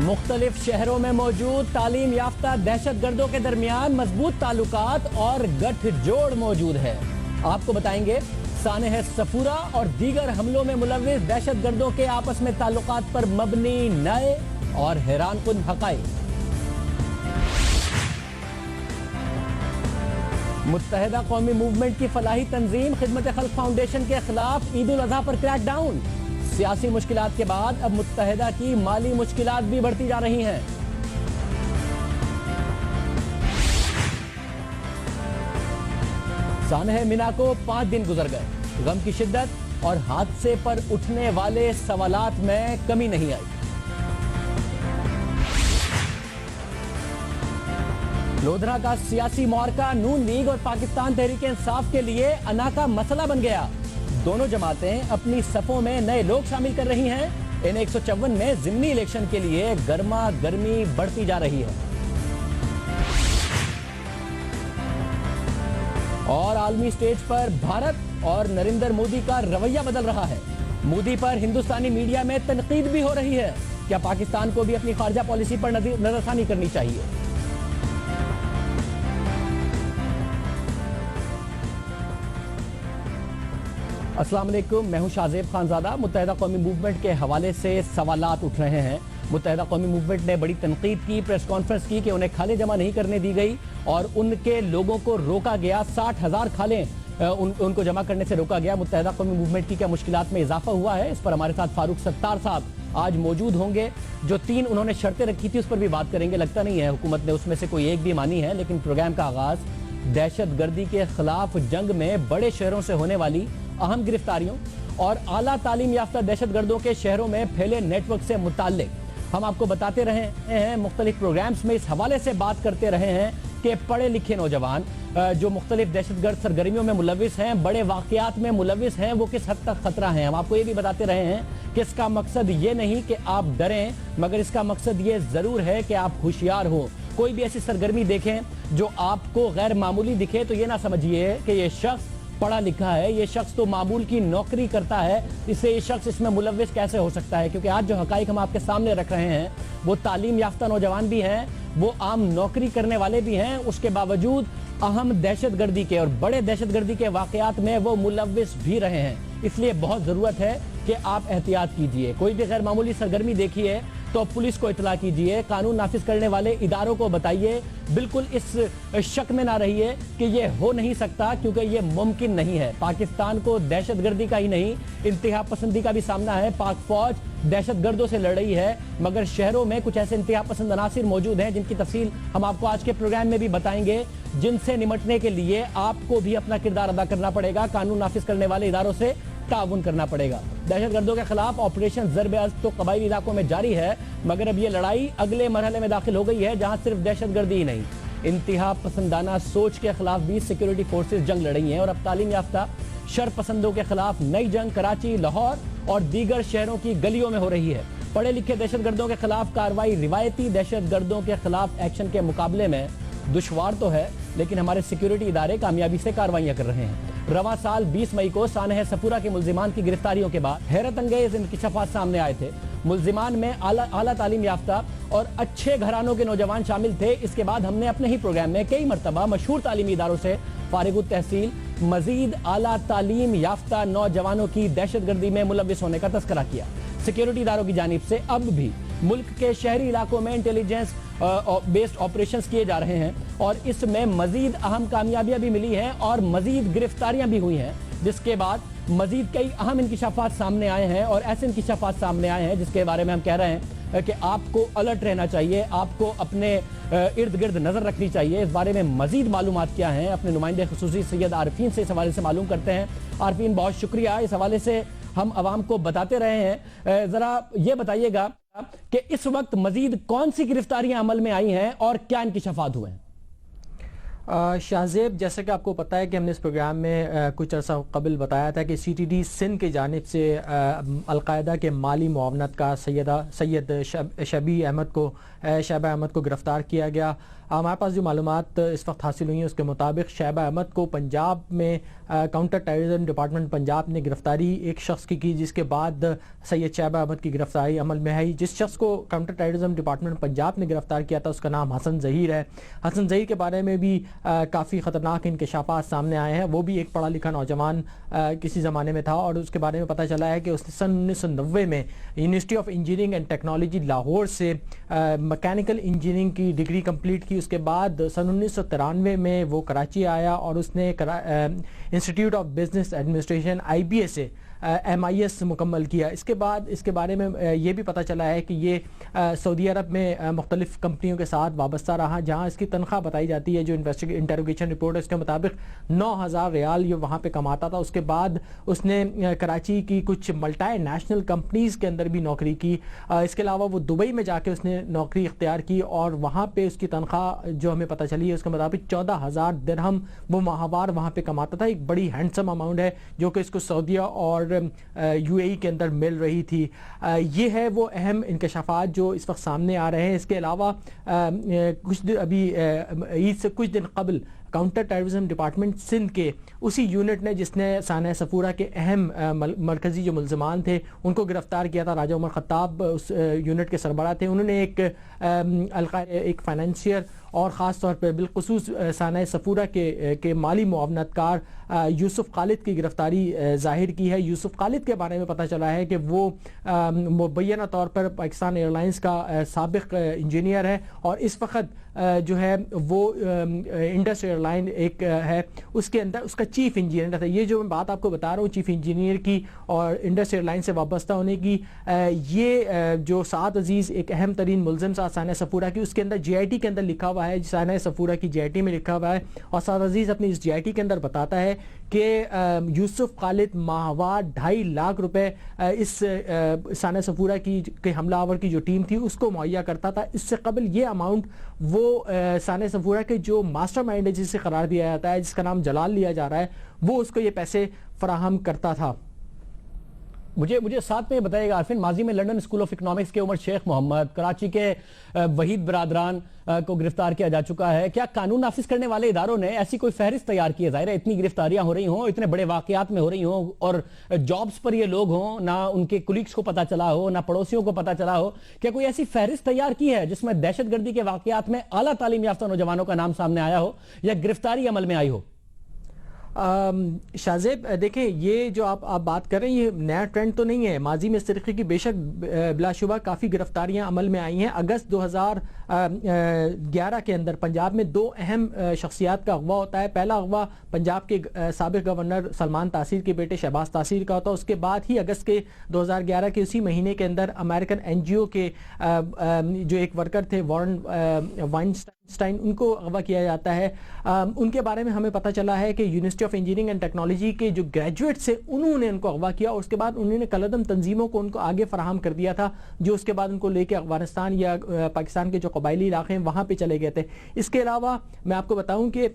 मुख्तलिफ शहरों में मौजूद तालीम याफ्ता दहशत गर्दों के दरमियान मजबूत ताल्लुकात और गठजोड़ मौजूद है। आपको बताएंगे सानेह सफूरा और दीगर हमलों में मुलव्विस दहशत गर्दों के आपस में ताल्लुकात पर मबनी नए और हैरानकुन हक़ाइक़। मुत्तहिदा कौमी मूवमेंट की फलाही तंजीम खिदमत खल्क फाउंडेशन के खिलाफ ईद उल अज़हा पर क्रैकडाउन। सियासी मुश्किलात के बाद अब मुत्तहिदा की माली मुश्किलात भी बढ़ती जा रही हैं। सानह मिना को 5 दिन गुजर गए, गम की शिद्दत और हादसे पर उठने वाले सवालात में कमी नहीं आई। लोधरा का सियासी मुआरका नून लीग और पाकिस्तान तहरीक इंसाफ के लिए अना का मसला बन गया। दोनों जमातें अपनी सफों में नए लोग शामिल कर रही हैं। इन 154 में ज़िमनी इलेक्शन के लिए गर्मा गर्मी बढ़ती जा रही है। और आलमी स्टेज पर भारत और नरेंद्र मोदी का रवैया बदल रहा है। मोदी पर हिंदुस्तानी मीडिया में तनकीद भी हो रही है। क्या पाकिस्तान को भी अपनी खारजा पॉलिसी पर नजरसानी करनी चाहिए? अस्सलाम वालेकुम, मैं हूं शाहजेब खानजादा। मुत्तहिदा कौमी मूवमेंट के हवाले से सवालात उठ रहे हैं। मुत्तहिदा कौमी मूवमेंट ने बड़ी तनकीद की, प्रेस कॉन्फ्रेंस की कि उन्हें खालें जमा नहीं करने दी गई और उनके लोगों को रोका गया। 60,000 खालें उनको जमा करने से रोका गया। मुत्तहिदा कौमी मूवमेंट की क्या मुश्किलात में इजाफा हुआ है, इस पर हमारे साथ फारूक सत्तार साहब आज मौजूद होंगे। जो 3 उन्होंने शर्तें रखी थी उस पर भी बात करेंगे। लगता नहीं है हुकूमत ने उसमें से कोई एक भी मानी है, लेकिन प्रोग्राम का आगाज दहशत गर्दी के खिलाफ जंग में बड़े शहरों से होने वाली अहम गिरफ्तारियों और आला तालीम याफ्ता दहशत गर्दों के शहरों में फैले नेटवर्क से मुताल्लिक हम आपको बताते रहे हैं। मुख्तलिफ प्रोग्राम्स में इस हवाले से बात करते रहे हैं कि पढ़े लिखे नौजवान जो मुख्तलिफ दहशतगर्द सरगर्मियों में मुलविस हैं, बड़े वाक़यात में मुलविस हैं, वो किस हद तक खतरा हैं। हम आपको ये भी बताते रहे हैं कि इसका मकसद ये नहीं कि आप डरें, मगर इसका मकसद ये ज़रूर है कि आप होशियार हों। कोई भी ऐसी सरगर्मी देखें जो आपको गैर मामूली दिखे तो ये ना समझिए कि ये शख्स पढ़ा लिखा है, ये शख्स तो मामूल की नौकरी करता है, इससे ये शख्स इसमें मुलविस कैसे हो सकता है। क्योंकि आज जो हकाइक हम आपके सामने रख रहे हैं वो तालीम याफ्ता नौजवान भी हैं, वो आम नौकरी करने वाले भी हैं, उसके बावजूद अहम दहशतगर्दी के और बड़े दहशतगर्दी के वाक़यात में वो मुलविस भी रहे हैं। इसलिए बहुत ज़रूरत है कि आप एहतियात कीजिए। कोई भी गैर मामूली सरगर्मी देखिए तो पुलिस को इतला कीजिए, कानून नाफिज करने वाले इदारों को बताइए। बिल्कुल इस शक में ना रहिए कि ये हो नहीं सकता, क्योंकि ये मुमकिन नहीं है। पाकिस्तान को दहशतगर्दी का ही नहीं, इंतहा पसंदी का भी सामना है। पाक फौज दहशतगर्दों से लड़ रही है, मगर शहरों में कुछ ऐसे इंतहा पसंद अनासिर मौजूद हैं जिनकी तफसील हम आपको आज के प्रोग्राम में भी बताएंगे, जिनसे निमटने के लिए आपको भी अपना किरदार अदा करना पड़ेगा। कानून नाफिज करने वाले इदारों से ताउन करना पड़ेगा। दहशतगर्दों के खिलाफ ऑपरेशन ज़र्ब-ए-अज़्ब तो कबायली इलाकों में जारी है, मगर अब ये लड़ाई अगले मरहले में दाखिल हो गई है, जहां सिर्फ दहशतगर्दी ही नहीं, इंतहा पसंदाना सोच के खिलाफ भी सिक्योरिटी फोर्सेस जंग लड़ रही हैं। और अब तालीम याफ्ता शर पसंदों के खिलाफ नई जंग कराची, लाहौर और दीगर शहरों की गलियों में हो रही है। पढ़े लिखे दहशतगर्दों के खिलाफ कार्रवाई रिवायती दहशतगर्दों के खिलाफ एक्शन के मुकाबले में दुश्वार तो है, लेकिन हमारे सिक्योरिटी इदारे कामयाबी से कार्रवाइयां कर रहे हैं। रवां साल 20 मई को सानह सफूरा के मुल्जिमान की गिरफ्तारियों के बाद हैरत अंगेज इंकशाफात सामने आए थे। मुल्जिमान में आला तालीम याफ्ता और अच्छे घरानों के नौजवान शामिल थे। इसके बाद हमने अपने ही प्रोग्राम में कई मरतबा मशहूर तालीमी इदारों से फारिगुत तहसील मजीद आला तालीम याफ्ता नौजवानों की दहशतगर्दी में मुलविस होने का तस्करा किया। सिक्योरिटी इदारों की जानिब से अब भी मुल्क के शहरी इलाकों में इंटेलिजेंस बेस्ड ऑपरेशंस किए जा रहे हैं और इसमें मजीद अहम कामयाबियां भी मिली हैं और मजीद गिरफ्तारियां भी हुई हैं, जिसके बाद मजीद कई अहम इंकिशाफात सामने आए हैं। और ऐसे इंकिशाफात सामने आए हैं जिसके बारे में हम कह रहे हैं कि आपको अलर्ट रहना चाहिए, आपको अपने इर्द गिर्द नजर रखनी चाहिए। इस बारे में मजीद मालूमात क्या हैं, अपने नुमाइंदे खुसूसी सैयद आरफीन से इस हवाले से मालूम करते हैं। आरफीन, बहुत शुक्रिया, इस हवाले से हम आवाम को बताते रहे हैं। जरा ये बताइएगा कि इस वक्त मजीद कौन सी गिरफ्तारियां अमल में आई हैं और क्या इंकिशाफात हुए हैं? शाहजेब, जैसे कि आपको पता है कि हमने इस प्रोग्राम में कुछ अर्सा कबल बताया था कि CTD सिंध की जानिब से अलकायदा के माली मुआवनत का सैयद शबी अहमद को गिरफ़्तार किया गया। ہمارے پاس جو معلومات اس وقت حاصل ہوئی ہیں اس کے مطابق شعیب احمد کو پنجاب میں کاؤنٹر ٹیررزم ڈپارٹمنٹ پنجاب نے گرفتاری ایک شخص کی جس کے بعد سید شعیب احمد کی گرفتاری عمل میں آئی. جس شخص کو کاؤنٹر ٹیررزم ڈپارٹمنٹ پنجاب نے گرفتار کیا تھا اس کا نام حسن ظہیر ہے. حسن ظہیر کے بارے میں بھی کافی خطرناک انکشافات سامنے آئے ہیں. وہ بھی ایک پڑھا لکھا نوجوان کسی زمانے میں تھا اور اس کے بارے میں پتہ چلا ہے کہ اس نے سن 1990 میں university of engineering and technology Lahore سے میکینیکل انجینئرنگ کی ڈگری کمپلیٹ کی. اس کے بعد سن 1993 میں وہ کراچی آیا اور اس نے institute of business administration IBA سے MIS مکمل کیا. اس کے بعد اس کے بارے میں یہ بھی پتہ چلا ہے کہ یہ سعودی عرب میں مختلف کمپنیوں کے ساتھ وابستہ رہا جہاں اس کی تنخواہ بتائی جاتی ہے جو انٹروگیشن رپورٹ ہے اس کے مطابق 9,000 ریال یہ وہاں پہ کماتا تھا. اس کے بعد اس نے کراچی کی کچھ ملٹی نیشنل کمپنیز کے اندر بھی نوکری کی. اس کے علاوہ وہ دبئی میں جا کے اس نے نوکری اختیار کی اور وہاں پہ اس کی تنخواہ جو ہمیں پتہ چلی ہے اس کے مطابق 14,000 درہم وہ ماہوار وہاں پہ کماتا تھا. ایک بڑی ہینڈسم اماؤنٹ ہے جو کہ اس کو سعودیہ اور UAE کے اندر مل رہی تھی. یہ ہے وہ اہم انکشافات جو اس وقت سامنے آ رہے ہیں. اس کے علاوہ ابھی عید سے کچھ دن قبل کاؤنٹر ٹیررزم ڈپارٹمنٹ سندھ کے اسی یونٹ نے جس نے ثانیہ صفورہ کے اہم مرکزی جو ملزمان تھے ان کو گرفتار کیا تھا. راجہ عمر خطاب اس یونٹ کے سربراہ تھے. انہوں نے ایک فائنینشیئر اور خاص طور پہ بالخصوص ثانیہ صفورہ کے مالی معاونت کار یوسف خالد کی گرفتاری ظاہر کی ہے. یوسف خالد کے بارے میں پتہ چلا ہے کہ وہ مبینہ طور پر پاکستان ایئرلائنس کا سابق انجینئر ہے اور اس وقت جو ہے وہ انڈس ایئر لائن ایک ہے اس کے اندر اس کا چیف انجینئر تھا. یہ جو میں بات آپ کو بتا رہا ہوں چیف انجینئر کی اور انڈس ایئر لائن سے وابستہ ہونے کی, یہ جو سعد عزیز ایک اہم ترین ملزم تھا ثانیہ صفورہ کی, اس کے اندر GIT کے اندر لکھا ہوا ہے, ثانیہ صفورہ کی GIT میں لکھا ہوا ہے اور سعد عزیز اپنی اس GIT کے اندر بتاتا ہے کہ یوسف خالد ماہوار 2.5 لاکھ روپے اس ثانیہ صفورہ کی حملہ آور کی جو ٹیم تھی اس کو مہیا کرتا تھا. اس سے قبل یہ اماؤنٹ وہ ثانیہ صفورہ کے جو ماسٹر مائنڈ ہے جسے قرار دیا جاتا ہے, جس کا نام جلال لیا جا رہا ہے, وہ اس کو یہ پیسے فراہم کرتا تھا. مجھے ساتھ میں بتائیے گا عارفین, ماضی میں لنڈن اسکول آف اکنامکس کے عمر شیخ محمد, کراچی کے وحید برادران کو گرفتار کیا جا چکا ہے. کیا قانون نافذ کرنے والے اداروں نے ایسی کوئی فہرست تیار کی ہے؟ ظاہر ہے اتنی گرفتاریاں ہو رہی ہوں, اتنے بڑے واقعات میں ہو رہی ہوں اور جابز پر یہ لوگ ہوں, نہ ان کے کولیگز کو پتہ چلا ہو نہ پڑوسیوں کو پتہ چلا ہو, کیا کوئی ایسی فہرست تیار کی ہے جس میں دہشت گردی کے واقعات میں اعلیٰ تعلیم یافتہ نوجوانوں کا نام سامنے آیا ہو یا گرفتاری عمل میں آئی ہو؟ شاہزیب دیکھیں, یہ جو آپ بات کر رہے ہیں یہ نیا ٹرینڈ تو نہیں ہے. ماضی میں اس طریقے کی بے شک بلا شبہ کافی گرفتاریاں عمل میں آئی ہیں. اگست 2011 کے اندر پنجاب میں 2 اہم شخصیات کا اغوا ہوتا ہے. پہلا اغوا پنجاب کے سابق گورنر سلمان تاثیر کے بیٹے شہباز تاثیر کا ہوتا ہے. اس کے بعد ہی اگست کے 2011 کے اسی مہینے کے اندر امریکن NGO کے جو ایک ورکر تھے وارن وائنسٹائن, ان کو اغوا کیا جاتا ہے. ان کے بارے میں ہمیں پتہ چلا ہے کہ university of engineering and technology کے جو گریجویٹ سے انہوں نے ان کو اغوا کیا اور اس کے بعد انہوں نے کالعدم تنظیموں کو ان کو آگے فراہم کر دیا تھا جو اس کے بعد ان کو لے کے افغانستان یا پاکستان کے جو قبائلی علاقے ہیں وہاں پہ چلے گئے تھے. اس کے علاوہ میں آپ کو بتاؤں کہ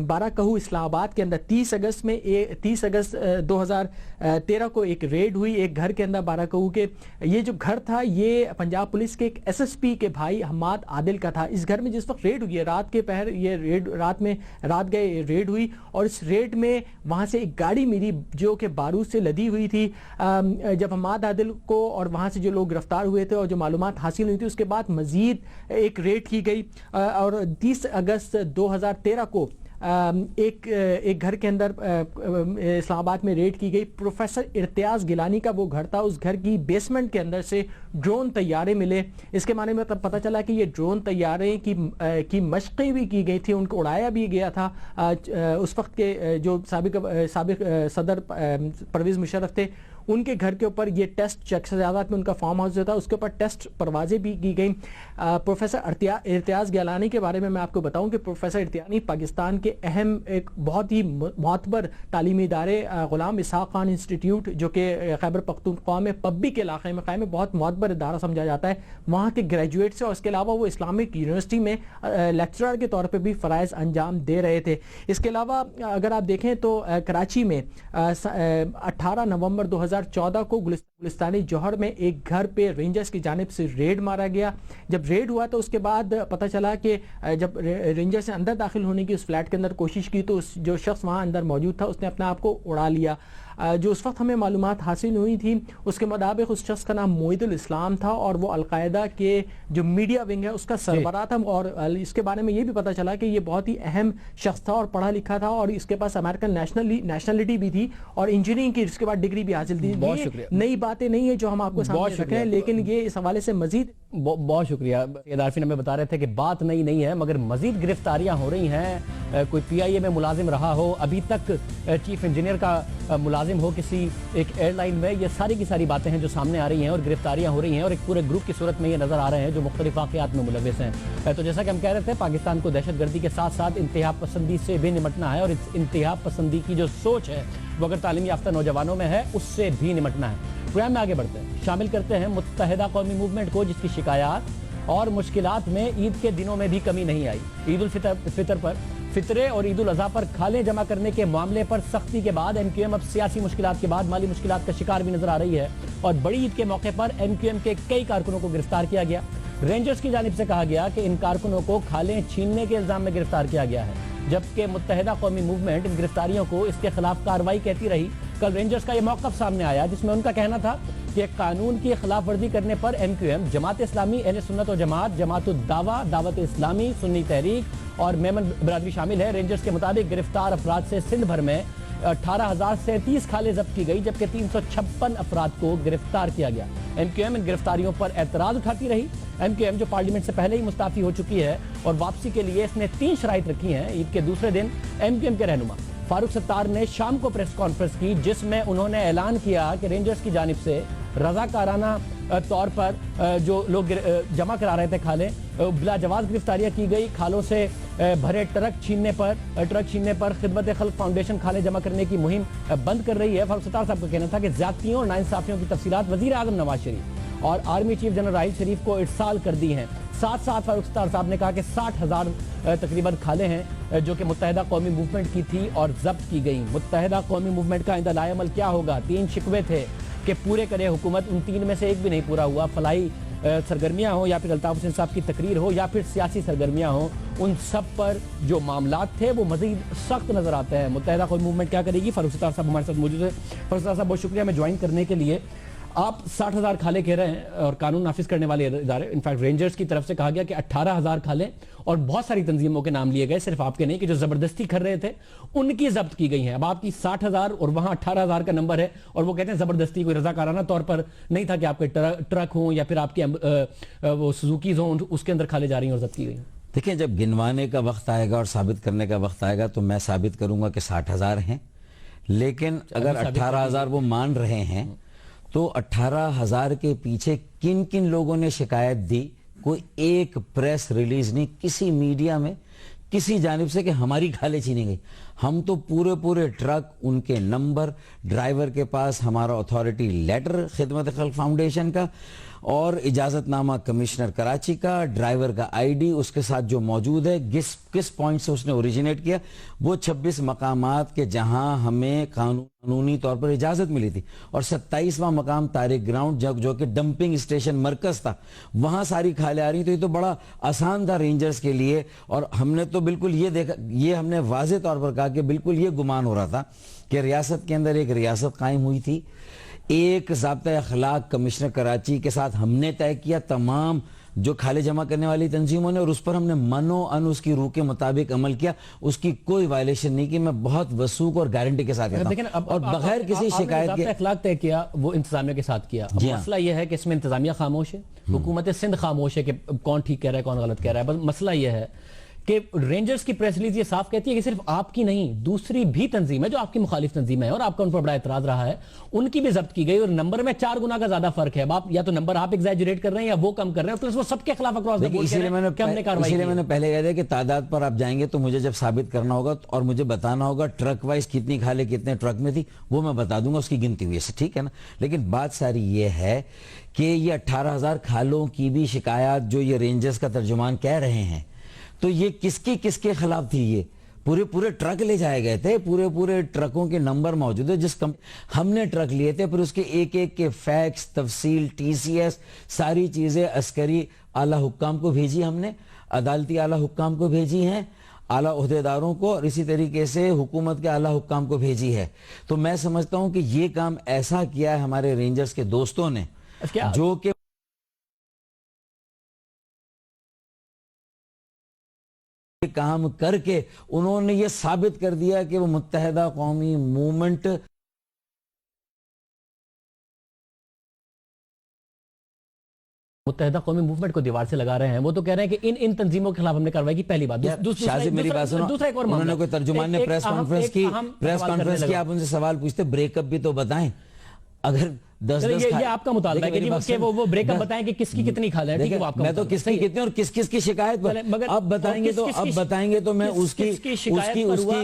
12 کہو اسلام آباد کے اندر 30 اگست 2013 کو ایک ریڈ ہوئی ایک گھر کے اندر 12 کہو کے. یہ جو گھر تھا یہ پنجاب پولیس کے ایک SSP کے بھائی حماد عادل کا تھا. اس گھر میں جس وقت ریڈ ہوئی ہے رات کے پہر یہ رات گئے ریڈ ہوئی اور اس ریڈ میں وہاں سے ایک گاڑی ملی جو کہ بارود سے لدی ہوئی تھی. جب حماد عادل کو اور وہاں سے جو لوگ گرفتار ہوئے تھے اور جو معلومات حاصل ہوئی تھی اس کے بعد مزید ایک ریڈ کی گئی اور 30 اگست 2013 کو ایک گھر کے اندر اسلام آباد میں ریڈ کی گئی. پروفیسر ارتیاز گیلانی کا وہ گھر تھا. اس گھر کی بیسمنٹ کے اندر سے ڈرون طیارے ملے. اس کے معنی میں پتہ چلا کہ یہ ڈرون طیارے کی مشقیں بھی کی گئی تھی, ان کو اڑایا بھی گیا تھا. اس وقت کے جو سابق صدر پرویز مشرف تھے ان کے گھر کے اوپر یہ ٹیسٹ چکسیادات میں ان کا فارم ہاؤس جو تھا اس کے اوپر ٹیسٹ پروازیں بھی کی گئیں. پروفیسر ارتیاز گیلانی کے بارے میں آپ کو بتاؤں کہ پروفیسر ارتیانی پاکستان کے اہم ایک بہت ہی معتبر تعلیمی ادارے غلام اسحاق خان انسٹیٹیوٹ جو کہ خیبر پختونخوا میں پبی کے علاقے میں قائم ہے, بہت معتبر ادارہ سمجھا جاتا ہے, وہاں کے گریجویٹ سے اور اس کے علاوہ وہ اسلامک یونیورسٹی میں لیکچرر کے طور پہ بھی فرائض انجام دے رہے تھے. اس کے علاوہ اگر آپ دیکھیں تو کراچی میں 18 نومبر 2014 کو गुलिस्तानी जौहर में एक घर पे रेंजर्स की जानिब से रेड मारा गया। जब रेड हुआ तो उसके बाद पता चला कि जब रेंजर्स ने अंदर दाखिल होने की उस फ्लैट के अंदर कोशिश की तो जो शख्स वहाँ अंदर मौजूद था उसने अपने आप को उड़ा लिया। जो उस वक्त हमें मालूमात हासिल हुई थी उसके मुताबिक उस शख्स का नाम मोइदुल इस्लाम था और वो अलकायदा के जो मीडिया विंग है उसका सरबराह था। और इसके बारे में ये भी पता चला कि ये बहुत ही अहम शख्स था और पढ़ा लिखा था और इसके पास अमेरिकन नेशनलिटी भी थी और इंजीनियरिंग की इसके बाद डिग्री भी हासिल थी। बहुत शुक्रिया। नई बातें नहीं है जो हम आपको सामने रख रहे हैं, लेकिन ये इस हवाले से मजीद बहुत शुक्रिया। आरफीन हमें बता रहे थे कि बात नई नहीं है मगर मजीद गिरफ्तारियां हो रही हैं। कोई पीआईए में मुलाजिम रहा हो, अभी तक चीफ इंजीनियर का मुलाजिम हो किसी एक एयरलाइन में, ये सारी की सारी बातें हैं जो सामने आ रही हैं और गिरफ्तारियां हो रही हैं और एक पूरे ग्रुप की सूरत में ये नजर आ रहे हैं जो मुख्तलिफ वाक़यात में मुलव्विस हैं। तो जैसा कि हम कह रहे थे, पाकिस्तान को दहशतगर्दी के साथ साथ इंतहा पसंदी से भी निपटना है और इस इंतहा पसंदी की जो सोच है वो अगर तालीम याफ्ता नौजवानों में है उससे भी निपटना है। प्रोग्राम में आगे बढ़ते हैं, शामिल करते हैं मुत्तहिदा कौमी मूवमेंट को जिसकी शिकायत और मुश्किलात में ईद के दिनों में भी कमी नहीं आई। ईद उल फितर पर फितरे और ईद उल अज़हा पर खालें जमा करने के मामले पर सख्ती के बाद एमक्यूएम अब सियासी मुश्किलात के बाद माली मुश्किलात का शिकार भी नजर आ रही है और बड़ी ईद के मौके पर एमक्यूएम के कई कारकुनों को गिरफ्तार किया गया। रेंजर्स की जानिब से कहा गया कि इन कारकुनों को खालें छीनने के इल्जाम में गिरफ्तार किया गया है, जबकि मुत्तहिदा कौमी मूवमेंट इन गिरफ्तारियों को इसके खिलाफ कार्रवाई कहती रही। कल रेंजर्स का यह मौक़िफ़ सामने आया जिसमें उनका कहना था कि कानून की खिलाफ वर्जी करने पर एमक्यूएम, जमात इस्लामी, अहले सुन्नत व जमात, जमातुद दावा, दावत इस्लामी, सुन्नी तहरीक और मेमन बरादरी शामिल है। रेंजर्स के मुताबिक गिरफ्तार अफराद से सिंध भर में 18,037 खालें जब्त की गई जबकि 356 अफराद को गिरफ्तार किया गया। एमक्यूएम इन गिरफ्तारियों पर एतराज उठाती रही। एमक्यूएम जो पार्लियामेंट से पहले ही मुस्ताफी हो चुकी है और वापसी के लिए इसने 3 शराइत रखी हैं। ईद के दूसरे दिन एमक्यूएम के रहनुमा फारूक सत्तार ने शाम को प्रेस कॉन्फ्रेंस की जिसमें उन्होंने ऐलान किया कि रेंजर्स की जानिब से रज़ाकाराना तौर पर जो लोग जमा करा रहे थे खालें, बिला जवाज गिरफ्तारियां की गई। खालों से भरे ट्रक छीनने पर खिदमत खल्क फाउंडेशन खालें जमा करने की मुहिम बंद कर रही है। फारूक सत्तार साहब का कहना था कि ज़्यादतियों और नाइंसाफियों की तफसीलात वज़ीर आज़म नवाज शरीफ और आर्मी चीफ जनरल राहिल शरीफ को इरसाल कर दी हैं। साथ साथ फारूक सत्तार साहब ने कहा कि 60,000 तकरीबन खालें हैं जो कि मुत्तहिदा कौमी मूवमेंट की थी और जब्त की गई। मुत्तहिदा कौमी मूवमेंट का आइंदा लाएअमल क्या होगा? 3 शिकवे थे कि पूरे करे हुकूमत, उन 3 में से एक भी नहीं पूरा हुआ। फलाई सरगर्मियाँ हो या फिर अल्ताफ हुसैन साहब की तकरीर हो या फिर सियासी सरगर्मियाँ हो, उन सब पर जो मामलात थे वो मज़ीद सख्त नज़र आते हैं। मुत्तहिदा कौमी मूवमेंट क्या करेगी? फारूक सत्तार साहब हमारे साथ मौजूद है। फारूक सत्तार साहब बहुत शुक्रिया हमें ज्वाइन करने के लिए। आप 60,000 खाले कह रहे हैं और कानून नाफिज करने वाले इदारे, इनफैक्ट रेंजर्स की तरफ से कहा गया कि 18,000 खाले और बहुत सारी तंजीमों के नाम लिए गए, सिर्फ आपके नहीं, कि जो जबरदस्ती कर रहे थे उनकी जब्त की गई हैं। अब आपकी 60,000 और वहां 18,000 का नंबर है और वो कहते हैं जबरदस्ती कोई रजाकाराना तौर पर नहीं था कि आपके ट्रक हो या फिर आपकी वो सुजुकीज हो उसके अंदर खाले जा रही हैं और जब्त की गई। देखिए, जब गिनवाने का वक्त आएगा और साबित करने का वक्त आएगा तो मैं साबित करूंगा कि 60,000 हैं, लेकिन अगर 18,000 वो मान रहे हैं तो 18,000 के पीछे किन किन लोगों ने शिकायत दी? कोई एक प्रेस रिलीज नहीं किसी मीडिया में किसी जानिब से कि हमारी खालें छीनी गई। हम तो पूरे ट्रक, उनके नंबर, ड्राइवर के पास हमारा अथॉरिटी लेटर खिदमत खल्क फाउंडेशन का और इजाजतनामा कमिश्नर कराची का, ड्राइवर का आईडी उसके साथ जो मौजूद है, किस पॉइंट से उसने ओरिजिनेट किया, वो 26 मकामात के जहां हमें कानूनी तौर पर इजाजत मिली थी और 27वां मकाम तारिक ग्राउंड जो कि डंपिंग स्टेशन मरकज था, वहां सारी खालें आ रही। तो ये तो बड़ा आसान था रेंजर्स के लिए और हमने तो बिल्कुल ये देखा, ये हमने वाज़ेह तौर पर कहा कि बिल्कुल ये गुमान हो रहा था कि रियासत के अंदर एक रियासत कायम हुई थी। एक ज़ाब्ता अखलाक कमिश्नर कराची के साथ हमने तय किया तमाम जो खाले जमा करने वाली तंजीमों ने और उस पर हमने मनो अन उसकी रूह के मुताबिक अमल किया, उसकी कोई वायलेशन नहीं की। मैं बहुत वसूख और गारंटी के साथ कहता हूं और बगैर किसी शिकायत के अखलाक तय किया, वो इंतजामिया के साथ किया। मसला यह है कि इसमें इंतजामिया खामोश है, हुकूमत सिंध खामोश है कि कौन ठीक कह रहा है कौन गलत कह रहा है। बस मसला यह है कि रेंजर्स की प्रेस रिलीज ये साफ कहती है कि सिर्फ आपकी नहीं, दूसरी भी तंजीम है जो आपकी मुखालिफ तंजीम है और आपका उन पर बड़ा एतराज रहा है, उनकी भी जब्त की गई और नंबर में 4 गुना का ज्यादा फर्क है। आप या तो नंबर आप एग्जैजरेट कर रहे हैं या वो कम कर रहे हैं, तो वो सबके खिलाफ अक्रॉस द बोर्ड इसीलिए मैंने पहले कह दिया कि तादाद पर आप जाएंगे तो मुझे जब साबित करना होगा और मुझे बताना होगा ट्रक वाइज कितनी खाले कितने ट्रक में थी, वो मैं बता दूंगा, उसकी गिनती हुई है, ठीक है ना। लेकिन बात सारी ये है कि ये 18,000 खालों की भी शिकायत जो ये रेंजर्स का तर्जुमान कह रहे हैं, तो ये किसके खिलाफ थी? ये پورے ٹرک لے جائے گئے تھے, پورے ٹرکوں کے نمبر موجود ہے. ہم نے ٹرک لیے تھے, پھر اس کے ایک کے فیکس, تفصیل, ٹی سی ایس, ساری چیزیں عسکری اعلی حکام کو بھیجی, ہم نے عدالتی اعلی حکام کو بھیجی ہیں, اعلی عہدیداروں کو, اور اسی طریقے سے حکومت کے اعلی حکام کو بھیجی ہے. تو میں سمجھتا ہوں کہ یہ کام ایسا کیا ہے ہمارے رینجرز کے دوستوں نے, جو کہ کام کر کے انہوں نے یہ ثابت کر دیا کہ وہ متحدہ قومی موومنٹ متحدہ قومی موومنٹ کو دیوار سے لگا رہے ہیں. وہ تو کہہ رہے ہیں کہ ان تنظیموں کے خلاف ہم نے کارروائی کی. پہلی بات. شاہ میری بات سنو, انہوں نے کوئی ترجمان نے پریس کانفرنس کی, آپ ان سے سوال پوچھتے بریک اپ بھی تو بتائیں. اگر یہ آپ کا مطالبہ ہے کہ وہ بریک اپ بتائیں کہ کس کی کتنی کھال ہے. میں تو کس کی کتنی اور کس کی شکایت پر اب بتائیں گے تو میں اس کی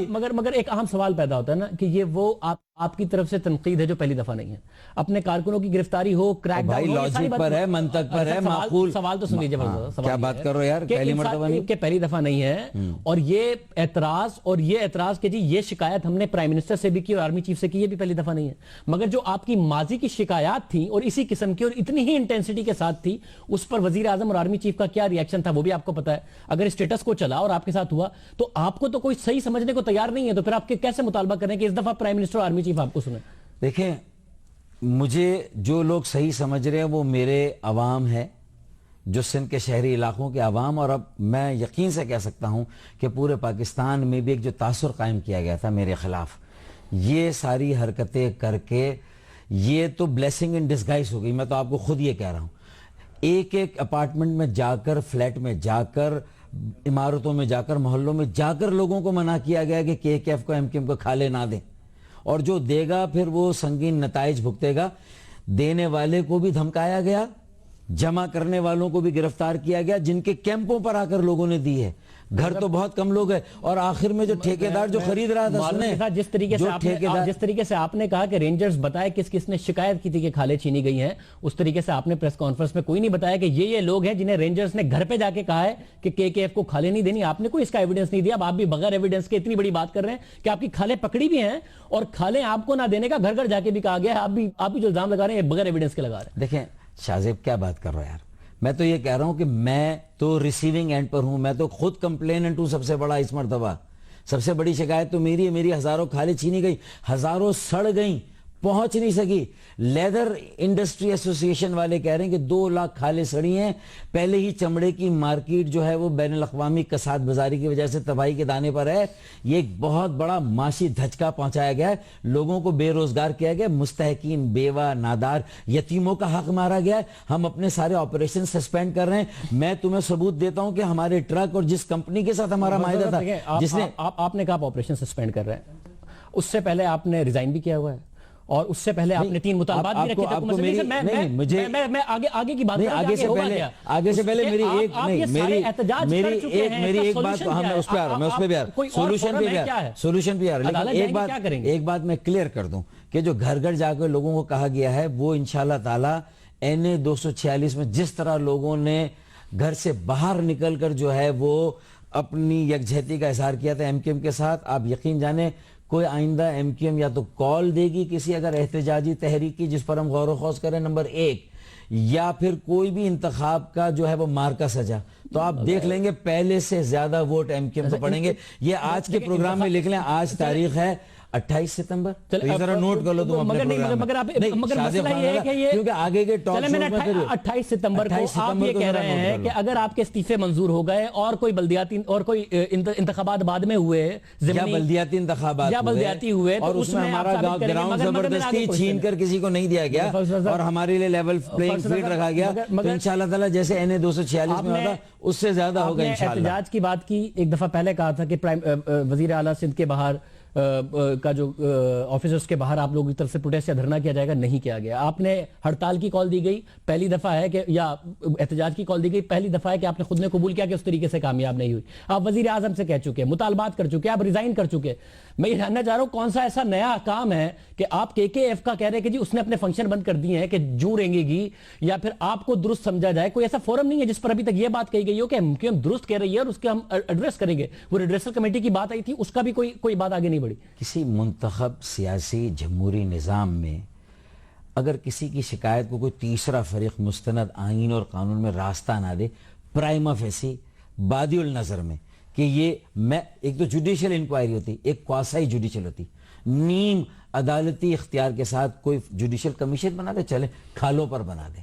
مگر ایک اہم سوال پیدا ہوتا ہے نا کہ یہ وہ آپ کی طرف سے تنقید ہے جو پہلی دفعہ نہیں ہے. اپنے کارکنوں کی گرفتاری ہو, کریک ڈاؤن ہو, لاجک پر ہے, منطق پر ہے, معقول. سوال تو سن لیجیے, کیا بات کر رہے ہو یار, پہلی مرتبہ نہیں کہ پہلی دفعہ نہیں ہے. اور یہ اعتراض کہ جی یہ شکایت ہم نے پرائم منسٹر سے بھی کی اور آرمی چیف سے کی, یہ بھی پہلی دفعہ نہیں ہے. مگر جو آپ کی ماضی کی شکایات تھیں اور اسی قسم کی اور اتنی ہی انٹینسٹی کے ساتھ تھی, اس پر وزیر اعظم اور آرمی چیف کا کیا ری ایکشن تھا وہ بھی آپ کو پتا ہے. اگر اسٹیٹس کو چلا اور آپ کے ساتھ ہوا تو آپ کو تو کوئی صحیح سمجھنے کو تیار نہیں ہے, تو پھر آپ کے کیسے مطالبہ کریں کہ اس دفعہ پرائم منسٹر اور آرمی چیف آپ کو سنیں. دیکھیں, مجھے جو لوگ صحیح سمجھ رہے ہیں وہ میرے عوام ہے, جو سندھ کے شہری علاقوں کے عوام. اور اب میں یقین سے کہہ سکتا ہوں کہ پورے پاکستان میں بھی ایک جو تاثر قائم کیا گیا تھا میرے خلاف, یہ ساری حرکتیں کر کے یہ تو بلیسنگ ان ڈسگائز ہو گئی. میں تو آپ کو خود یہ کہہ رہا ہوں, ایک اپارٹمنٹ میں جا کر, فلیٹ میں جا کر, عمارتوں میں جا کر, محلوں میں جا کر لوگوں کو منع کیا گیا کہ KKF کو MKM کو کھالے نہ دیں, اور جو دے گا پھر وہ سنگین نتائج بھگتے گا. دینے والے کو بھی دھمکایا گیا, جمع کرنے والوں کو بھی گرفتار کیا گیا, جن کے کیمپوں پر آ کر لوگوں نے دی ہے. گھر تو بہت کم لوگ ہیں, اور آخر میں جو ٹھیکیدار جو خرید رہا تھا, سنیں, جس طریقے سے آپ نے کہا کہ رینجرز بتائے کس نے شکایت کی تھی کہ کھالیں چھینی گئی ہیں, اس طریقے سے آپ نے پریس کانفرنس میں کوئی نہیں بتایا کہ یہ لوگ ہیں جنہیں رینجرز نے گھر پہ جا کے کہا ہے کہ KKF کو کھالیں نہیں دینی. آپ نے کوئی اس کا ایویڈنس نہیں دیا. اب آپ بھی بغیر ایویڈنس کے اتنی بڑی بات کر رہے ہیں کہ آپ کی کھالیں پکڑی بھی ہیں, اور کھالیں آپ کو نہ دینے کا گھر جا کے بھی کہا گیا ہے. آپ بھی جو الزام لگا رہے ہیں بغیر ایویڈنس کے لگا رہے ہیں. دیکھیں شاہزیب, کیا بات کر رہے ہیں یار. میں تو یہ کہہ رہا ہوں کہ میں تو ریسیونگ اینڈ پر ہوں, میں تو خود کمپلیننٹ ہوں سب سے بڑا اس مرتبہ. سب سے بڑی شکایت تو میری ہے. میری ہزاروں کھالیں چھینی گئی, ہزاروں سڑ گئیں, پہنچ نہیں سکی. لیدر انڈسٹری ایسوسی ایشن والے کہہ رہے ہیں کہ 2 لاکھ کھالیں سڑی ہیں. پہلے ہی چمڑے کی مارکیٹ جو ہے وہ بین الاقوامی کساد بازاری کی وجہ سے تباہی کے دانے پر ہے. یہ ایک بہت بڑا معاشی دھچکا پہنچایا گیا ہے, لوگوں کو بے روزگار کیا گیا, مستحقین, بیوہ, نادار, یتیموں کا حق مارا گیا ہے. ہم اپنے سارے آپریشن سسپینڈ کر رہے ہیں. میں تمہیں ثبوت دیتا ہوں کہ ہمارے ٹرک اور جس کمپنی کے ساتھ ہمارا معاہدہ تھا, جس نے آپ نے کہا آپ آپریشن سسپینڈ کر رہے ہیں, اس سے پہلے آپ نے ریزائن بھی کیا ہوا ہے, اور اس سے پہلے آپ نے 3 مطالبات بھی رکھے تھے. میں آگے کی بات آگے سے پہلے میری ایک بات, میں اس پہ آ رہا ہوں, میں اس پہ بھی آ رہا ہوں, سولوشن بھی آ رہا ہے. لیکن ایک بات میں کلیئر کر دوں کہ جو گھر جا کے لوگوں کو کہا گیا ہے, وہ انشاءاللہ تعالی NA 246 میں جس طرح لوگوں نے گھر سے باہر نکل کر جو ہے وہ اپنی یکجہتی کا اظہار کیا تھا MKM کے ساتھ, آپ یقین جانیں کوئی آئندہ MKM یا تو کال دے گی کسی اگر احتجاجی تحریک کی جس پر ہم غور و خوض کریں, نمبر 1, یا پھر کوئی بھی انتخاب کا جو ہے وہ مارکا سجا, تو آپ دیکھ لیں گے پہلے سے زیادہ ووٹ MKM کو پڑیں گے. یہ آج کے پروگرام میں لکھ لیں, آج تاریخ ہے 28 ستمبر, ذرا نوٹ کر لو تم اپنے پروگرام میں, کیونکہ آگے کے ٹاک شو میں 28 ستمبر کو آپ یہ کہہ رہے ہیں کہ اگر آپ کے استعفے منظور ہو گئے اور کوئی بلدیاتی اور کوئی انتخابات بعد میں ہوئے, یا بلدیاتی انتخابات ہوئے, اور اس میں ہمارا گراؤنڈ زبردستی چھین کر کسی کو نہیں دیا گیا اور ہمارے لیے لیول پلینگ فیلڈ رکھا گیا, تو انشاءاللہ تعالی جیسے NA 246 میں ہوتا اس سے زیادہ ہوگا انشاءاللہ. احتجاج کی بات کی, ایک دفعہ پہلے کہا تھا کہ وزیر اعلیٰ سندھ کے باہر کا جو آفیسرز کے باہر آپ لوگوں کی طرف سے پروٹیسٹ یا دھرنا کیا جائے گا، نہیں کیا گیا. آپ نے ہڑتال کی کال دی گئی پہلی دفعہ ہے کہ یا احتجاج کی کال دی گئی پہلی دفعہ ہے کہ آپ نے خود نے قبول کیا کہ اس طریقے سے کامیاب نہیں ہوئی. آپ وزیر اعظم سے کہہ چکے، مطالبات کر چکے، آپ ریزائن کر چکے. میں یہ جاننا چاہ رہا ہوں کون سا ایسا نیا کام ہے کہ آپ KKF کا کہہ رہے ہیں کہ جی اس نے اپنے فنکشن بند کر دیے ہیں کہ جو رینگے گی، یا پھر آپ کو درست سمجھا جائے. کوئی ایسا فورم نہیں ہے جس پر ابھی تک یہ بات کہی گئی ہو کہ ہم درست کہہ رہی ہے اور اس کے ہم ایڈریس کریں گے. وہ ریڈریسل کمیٹی کی بات آئی تھی، اس کا بھی کوئی بات آگے نہیں بڑھی. کسی منتخب سیاسی جمہوری نظام میں اگر کسی کی شکایت کو کوئی تیسرا فریق مستند آئین اور قانون میں راستہ نہ دے، پرائما فیسی بادی النظر میں کہ یہ میں ایک تو جوڈیشل انکوائری ہوتی، ایک کواسائی جوڈیشل ہوتی، نیم عدالتی اختیار کے ساتھ کوئی جوڈیشل کمیشن بنا دے، چلے کھالوں پر بنا دے.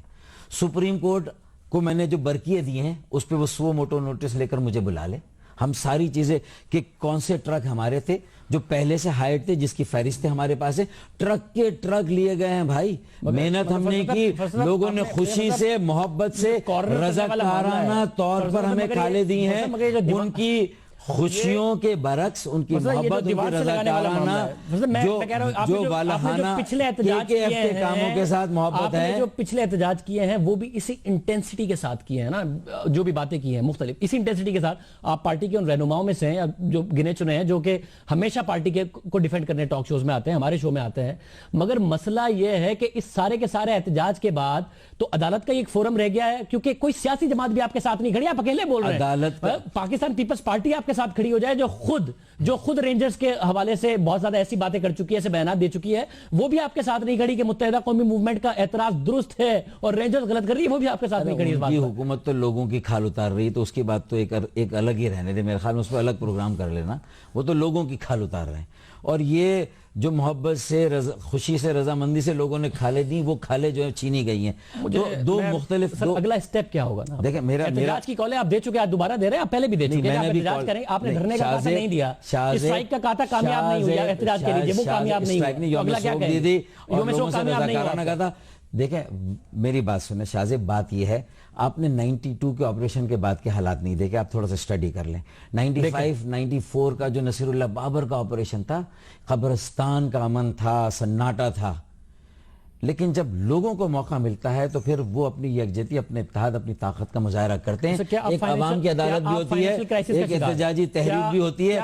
سپریم کورٹ کو میں نے جو برقیے دیے ہیں اس پہ وہ سو موٹو نوٹس لے کر مجھے بلا لے. ہم ساری چیزیں کہ کون سے ٹرک ہمارے تھے جو پہلے سے ہائٹ تھے، جس کی فہرستیں ہمارے پاس ہیں، ٹرک کے ٹرک لیے گئے ہیں بھائی. محنت ہم نے کی، لوگوں نے خوشی سے محبت سے رضاکارانہ طور پر ہمیں کھالے دی ہیں. ان کی خوشیوں کے برعکس ان کی محبت، ان کی رضاکارانہ جو والہانہ کے کاموں کے ساتھ محبت ہے. جو پچھلے احتجاج کیے ہیں وہ بھی اسی انٹینسٹی کے ساتھ کیے ہیں نا، جو بھی باتیں کی ہیں مختلف اسی انٹینسٹی کے ساتھ. آپ پارٹی کے ان رہنماؤں میں سے ہیں جو گنے چنے ہیں، جو کہ ہمیشہ پارٹی کو ڈیفینڈ کرنے ٹاک شوز میں آتے ہیں، ہمارے شو میں آتے ہیں. مگر مسئلہ یہ ہے کہ اس سارے کے سارے احتجاج کے بعد تو عدالت کا ایک فورم رہ گیا ہے، کیونکہ کوئی سیاسی جماعت بھی آپ کے ساتھ نہیں کھڑی، آپ اکیلے بول رہے ہیں. پاکستان پیپلز پارٹی آپ کے ساتھ کھڑی ہو جائے جو خود رینجرز کے حوالے سے بہت زیادہ ایسی باتیں کر چکی ہے، ایسے بیانات دے چکی ہے، وہ بھی آپ کے ساتھ نہیں کھڑی کہ متحدہ قومی موومنٹ کا اعتراض درست ہے اور رینجرز غلط کر رہی ہے، وہ بھی آپ کے ساتھ نہیں کھڑی. اس بات کی حکومت تو لوگوں کی کھال اتار رہی ہے، تو اس کی بات تو ایک الگ ہی رہنے دے. میرے خیال میں اس پہ الگ پروگرام کر لینا. وہ تو لوگوں کی کھال اتار رہے ہیں، اور یہ جو محبت سے خوشی سے رضامندی سے لوگوں نے کھالے دی، وہ کھالے جو چھینی گئی ہیں. دو مختلف. اگلا اسٹیپ کیا ہوگا؟ دیکھیں احتجاج کی کالیں آپ دے چکے، آپ دوبارہ دے رہے ہیں، آپ پہلے بھی دے چکے ہیں. احتجاج کریں، آپ نے دھرنے کا کہا نہیں دیا، اسٹرائک کا کہا تھا کامیاب نہیں ہوا، احتجاج کے لیے وہ کامیاب نہیں ہوا. اگلا کیا کہیں گے؟ یوم شوق کامیاب نہیں ہوا. دیکھیں میری بات سنیں شاہزیب، بات یہ ہے آپ نے 92 کے آپریشن کے بعد کے حالات نہیں دیکھے، آپ تھوڑا سا اسٹڈی کر لیں. 95 94 کا جو نصیر اللہ بابر کا آپریشن تھا، قبرستان کا امن تھا، سناٹا تھا. لیکن جب لوگوں کو موقع ملتا ہے تو پھر وہ اپنی یکجہتی، اپنے اتحاد، اپنی طاقت کا مظاہرہ کرتے ہیں. ایک عوام کی عدالت بھی ہوتی ہے، ایک احتجاجی تحریک بھی ہوتی ہے.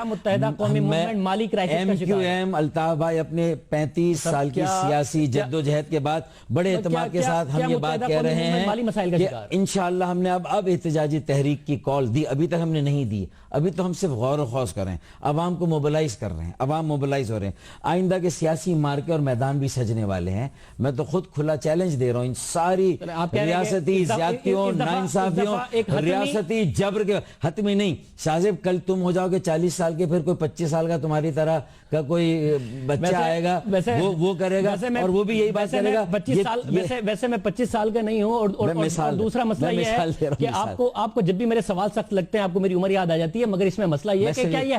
MQM الطاف بھائی اپنے 35 سال کی سیاسی جدوجہد کے بعد بڑے اعتماد کے ساتھ ہم یہ بات کہہ رہے ہیں کہ انشاءاللہ ہم نے اب احتجاجی تحریک کی کال دی. ابھی تک ہم نے نہیں دی، ابھی تو ہم صرف غور و خوض کر رہے ہیں، عوام کو موبلائز کر رہے ہیں، عوام موبلائز ہو رہے ہیں. آئندہ کے سیاسی مارکے اور میدان بھی سجنے والے ہیں. میں تو خود کھلا چیلنج دے رہا ہوں ان ساری ریاستی زیادتیوں، ناانصافیوں، ریاستی جبر کے. حتمی نہیں شاہزیب، کل تم ہو جاؤ گے 40 سال کے، پھر کوئی 25 سال کا تمہاری طرح کا کوئی بچہ آئے گا، وہ کرے گا اور وہ بھی یہی بات کرے گا. ویسے میں 25 سال کا نہیں ہوں، اور دوسرا مسئلہ یہ ہے کہ آپ کو جب بھی میرے سوال سخت لگتے ہیں آپ کو میری عمر یاد آ جاتی ہے. مگر اس میں مسئلہ یہ ہے کہ کیا یہ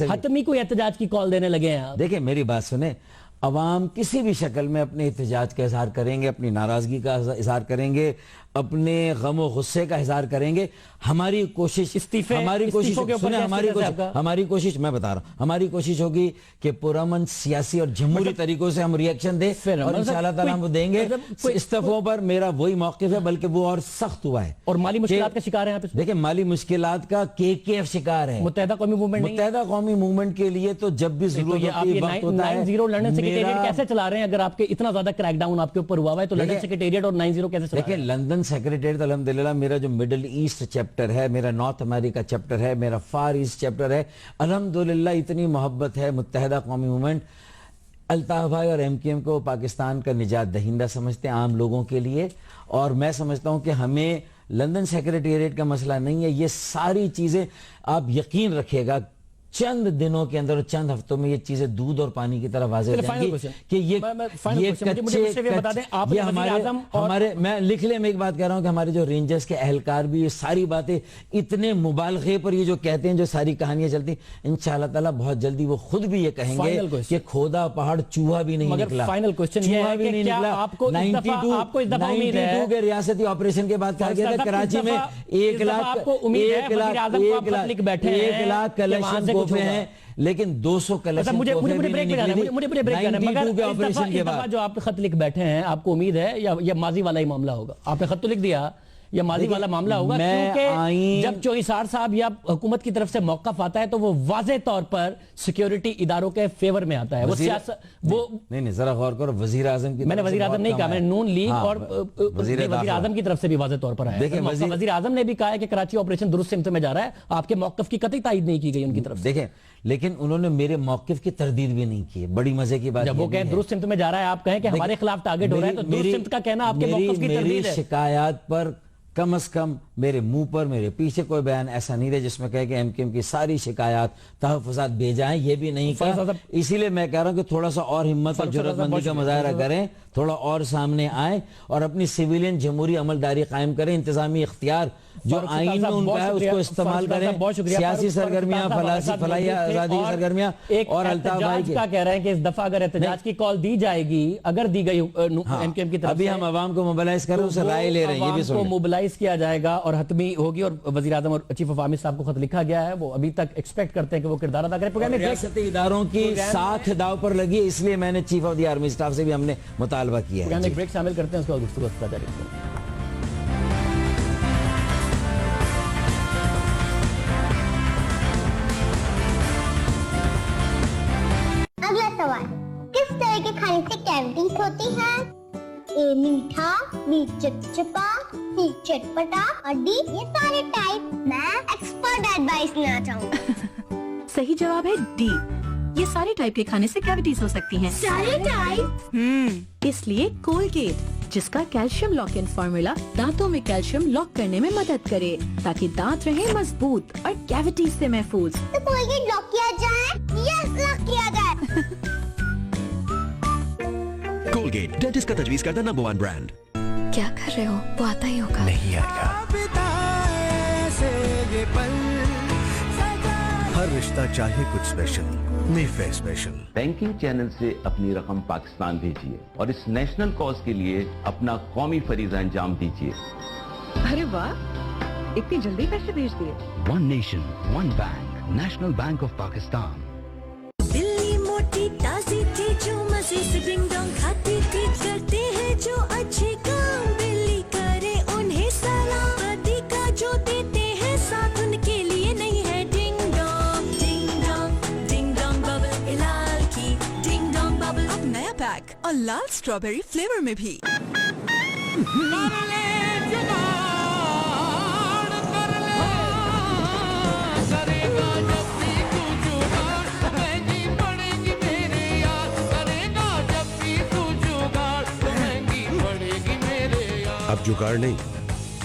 حتمی کوئی احتجاج کی کال دینے لگے ہیں؟ دیکھیں میری بات سنیں، عوام کسی بھی شکل میں اپنے احتجاج کا اظہار کریں گے، اپنی ناراضگی کا اظہار کریں گے، اپنے غم و غصے کا اظہار کریں گے. ہماری کوشش ہماری کوشش میں بتا رہا ہوں، ہماری کوشش ہوگی کہ پرامن سیاسی اور جمہوری طریقوں سے ہم ریئیکشن دیں، اور انشاءاللہ تعالیٰ ہم دیں گے. استعفوں پر میرا وہی موقف ہے، بلکہ وہ اور سخت ہوا ہے. اور مالی مشکلات کا شکار ہیں آپ؟ دیکھیں مالی مشکلات کا KKF شکار ہے، متحدہ قومی موومنٹ. متحدہ قومی موومنٹ کے لیے تو جب بھی ضرورت ہوتی ہے وقت ہوتا ہے. 9-0 لندن سیکریٹریٹ کیسے چلا رہے ہیں؟ اگر آپ کے اتنا زیادہ کریک ڈاؤن آپ کے اوپر ہوا ہے تو لندن سیکریٹریٹ اور 9-0 کیسے چلا رہے ہیں؟ دیکھیں لندن سیکریٹریٹ الحمدللہ میرا جو مڈل ایسٹ چیپٹر ہے، میرا نارتھ امریکہ چیپٹر ہے، میرا فار ایسٹ چیپٹر ہے، الحمدللہ اتنی محبت ہے. متحدہ قومی موومنٹ الطاف بھائی اور MQM کو پاکستان کا نجات دہندہ سمجھتے ہیں عام لوگوں کے لیے. اور میں سمجھتا ہوں کہ ہمیں لندن سیکریٹریٹ کا مسئلہ نہیں ہے. یہ ساری چیزیں آپ یقین رکھیے گا چند دنوں کے اندر، چند ہفتوں میں یہ چیزیں دودھ اور پانی کی طرح واضح ہو جائیں گی کہ یہ ہمارے میں لکھ لیں. میں ایک بات کہہ رہا ہوں کہ ہمارے جو رینجرز کے اہلکار بھی یہ ساری باتیں اتنے مبالغے پر یہ جو کہتے ہیں، جو ساری کہانیاں چلتی، انشاءاللہ تعالیٰ بہت جلدی وہ خود بھی یہ کہیں گے کہ کھودا پہاڑ چوہا بھی نہیں نکلا. چوہا بھی نہیں نکلا. 92 کے ریاستی آپریشن کے بعد کہا گیا تھا کراچی میں 1 لاکھ کلیکشن तोहफे हैं, लेकिन 200 कलेक्शन मुझे ब्रेक पे जाना है, मुझे ब्रेक जाना है, मगर के ऑपरेशन के बाद जो आप खत लिख बैठे हैं, आपको उम्मीद है या माजी वाला ही मामला होगा? आपने खत तो लिख दिया, या माजी वाला मामला होगा? क्योंकि जब चौईसार साहब या हुकूमत की तरफ से मौक़िफ़ आता है तो वो वाज़े तौर पर सिक्योरिटी इदारों के फेवर में आता है। वो सियासत नहीं जरा गौर करो, वज़ीर आज़म की, मैंने वज़ीर आज़म नहीं कहा, मैंने नून लीग और वज़ीर आज़म की तरफ से भी वाज़े तौर पर आया। देखिए वज़ीर आज़म ने भी कहा है कि कराची ऑपरेशन दुरुस्त सिमत में जा रहा है, आपके मौक़िफ़ की कतई तायीद नहीं की गई उनकी तरफ से। देखें, लेकिन उन्होंने मेरे मौक़िफ़ की तरदीद भी नहीं की। बड़ी मजे की बात, जब वो कहें दुरुस्त सिमत में जा रहा है, आप कहें कि हमारे खिलाफ टारगेट हो रहा है, तो दुरुस्त सिमत का कहना आपके मौक़िफ़ की तरदीद है। शिकायत पर कम से कम मेरे मुंह पर, मेरे पीछे कोई बयान ऐसा नहीं रहे जिसमें कहे कि एमकेएम की सारी शिकायत तहफ़्फ़ुज़ात भेजाएं, ये भी नहीं कहा। इसीलिए मैं कह रहा हूं कि थोड़ा सा और हिम्मत और जुर्रतमंदी का मुजाहरा करें, थोड़ा और सामने आए और अपनी सिविलियन जमहूरी अमलदारी कायम करें। इंतजामी इख्तियार जो आईन में उनका है उसको इस्तेमाल करें। सियासी सरगर्मियां, फलाही आज़ादी की सरगर्मियां। और अल्ताफ भाई क्या कह रहे हैं कि इस दफा अगर एहतजाज की कॉल दी जाएगी, अगर दी गई एमकेएम की तरफ, अभी हम अवाम को मोबिलाइज कर रहे हैं, उससे राय ले रहे हैं, ये भी सुन, मोबिलाइज किया जाएगा और हतमी होगी। और वज़ीर आज़म और चीफ ऑफ आर्मी साहब को खत लिखा गया है, वो अभी तक एक्सपेक्ट करते हैं कि वो किरदार अदा करें। रियासती इदारों की साख दाव पर लगी है, इसलिए मैंने chief of the army staff से भी हमने मुतालबा किया है। ब्रेक शामिल करते हैं, उसके बाद गुफ्तगू जारी रखते हैं। अगला सवाल, किस तरह के खाने से कैविटीज होती है? ए मीठा, बी चिपचिपा, सी चटपटा और डी ये सारे टाइप। मैं एक्सपर्ट एडवाइस लेना चाहूँगा। सही जवाब है डी, ये सारे टाइप के खाने से कैविटीज हो सकती हैं। सारे टाइप? इसलिए कोलगेट, जिसका कैल्शियम लॉक इन फॉर्मूला दांतों में कैल्शियम लॉक करने में मदद करे ताकि दांत रहे मजबूत और कैविटीज से महफूज। तो कोलगेट लॉक किया जाए? यस, लॉक किया जाए। कोलगेट, डेंटिस्ट का तजवीज करता नंबर 1 ब्रांड। क्या कर रहे हो? वो आता ही होगा। नहीं आएगा। हर रिश्ता चाहे कुछ स्पेशल, मीफे स्पेशल। बैंकिंग चैनल से अपनी रकम पाकिस्तान भेजिए और इस नेशनल कॉज के लिए अपना कौमी फरीज़ा अंजाम दीजिए। अरे वाह, इतनी जल्दी पैसे भेज दिए। One nation, one bank, national bank of Pakistan. Delhi मोटी ताजी थी जो मजे से डिंग डोंग खाती थी, करते हैं जो अच्छे काम दिल्ली करे उन्हें सलाम। पति का जो देते हैं साथ उनके लिए नहीं है ding dong. Ding dong bubble इलाल की डिंग डोंग बबल। अब नया पैक और लाल स्ट्रॉबेरी फ्लेवर में भी। अब जुगाड़ नहीं,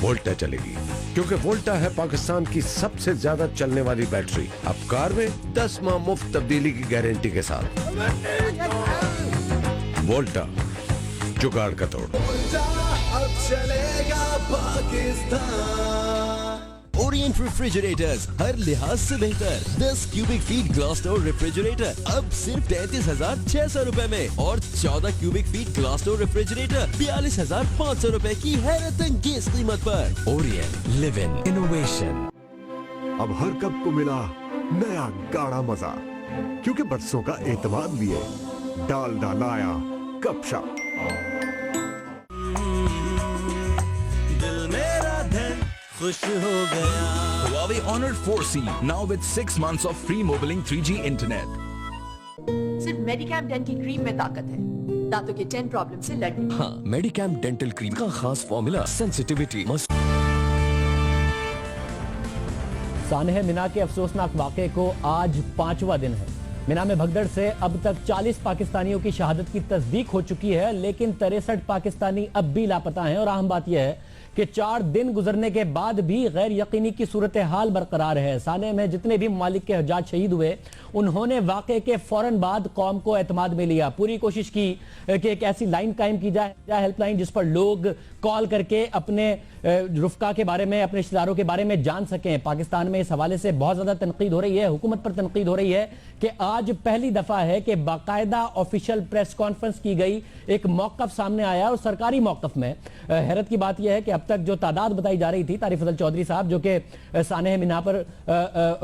वोल्टा चलेगी, क्योंकि वोल्टा है पाकिस्तान की सबसे ज्यादा चलने वाली बैटरी। अब कार में 10 माह मुफ्त तब्दीली की गारंटी के साथ। वोल्टा, जुगाड़ का तोड़। अब चलेगा पाकिस्तान। ओरिएंट रेफ्रिजरेटर्स, हर लिहाज से बेहतर। 10 cubic feet glass door refrigerator अब सिर्फ 33,600 रुपए में, और 14 cubic feet glass door refrigerator 42,500 रुपए की हैरत अंगेज कीमत पर। Orient, live in innovation. अब हर कप को मिला नया गाढ़ा मजा, क्योंकि बरसों का एतमाद लिए डालडा लाया कप शॉप। खुश हो गया। Huawei Honor 4C now with 6 months of free mobiling 3G internet. सिर्फ मेडिकैम डेंटल क्रीम में ताकत है दांतों के 10 प्रॉब्लम से लड़ने। हाँ, मेडिकैम डेंटल क्रीम का खास फॉर्मूला, सेंसिटिविटी। सानह मिना के अफसोसनाक वाक़े को आज 5वां दिन है। मिना में भगदड़ से अब तक 40 पाकिस्तानियों की शहादत की तस्दीक हो चुकी है, लेकिन 63 पाकिस्तानी अब भी लापता हैं। और अहम बात यह है कि 4 दिन गुजरने के बाद भी गैर यकीनी की सूरत हाल बरकरार है। साने में जितने भी ममालिक के हज्जाज शहीद हुए, उन्होंने वाक़े के फौरन बाद कौम को एतमाद में लिया। पूरी कोशिश की कि एक ऐसी लाइन कायम की जाए, हेल्पलाइन, जिस पर लोग कॉल करके अपने रफ़्का के बारे में, अपने रिश्तेदारों के बारे में जान सकें। पाकिस्तान में इस हवाले से बहुत ज़्यादा तनकीद हो रही है, हुकूमत पर तनकीद हो रही है कि आज पहली दफ़ा है कि बाकायदा ऑफिशियल प्रेस कॉन्फ्रेंस की गई, एक मौक़िफ़ सामने आया और सरकारी मौक़िफ़ में हैरत की बात यह है कि अब तक जो तादाद बताई जा रही थी, तारिफ फजल चौधरी साहब जो कि सानेह मिना पर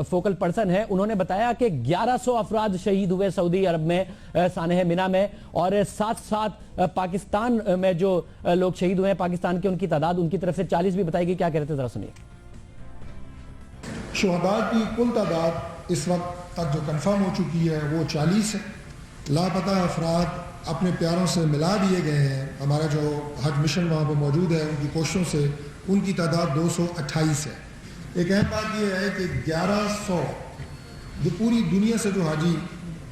फोकल पर्सन है, उन्होंने बताया कि 1100 अफराद शहीद हुए सऊदी अरब में, सानेह मिना में, और साथ साथ पाकिस्तान में जो लोग शहीद हुए हैं पाकिस्तान के, उनकी तादाद उनकी तरफ से 40 भी बताई गई। क्या कह रहे थे, जरा सुनिए। शुहदा की कुल तादाद इस वक्त तक जो कंफर्म हो चुकी है वो 40 है। लापता अफराद अपने प्यारों से मिला दिए गए हैं। हमारा जो हज मिशन वहाँ पर मौजूद है, उनकी कोशिशों से उनकी तादाद 228 है। एक अहम बात यह है कि 1100 जो पूरी दुनिया से जो हाजी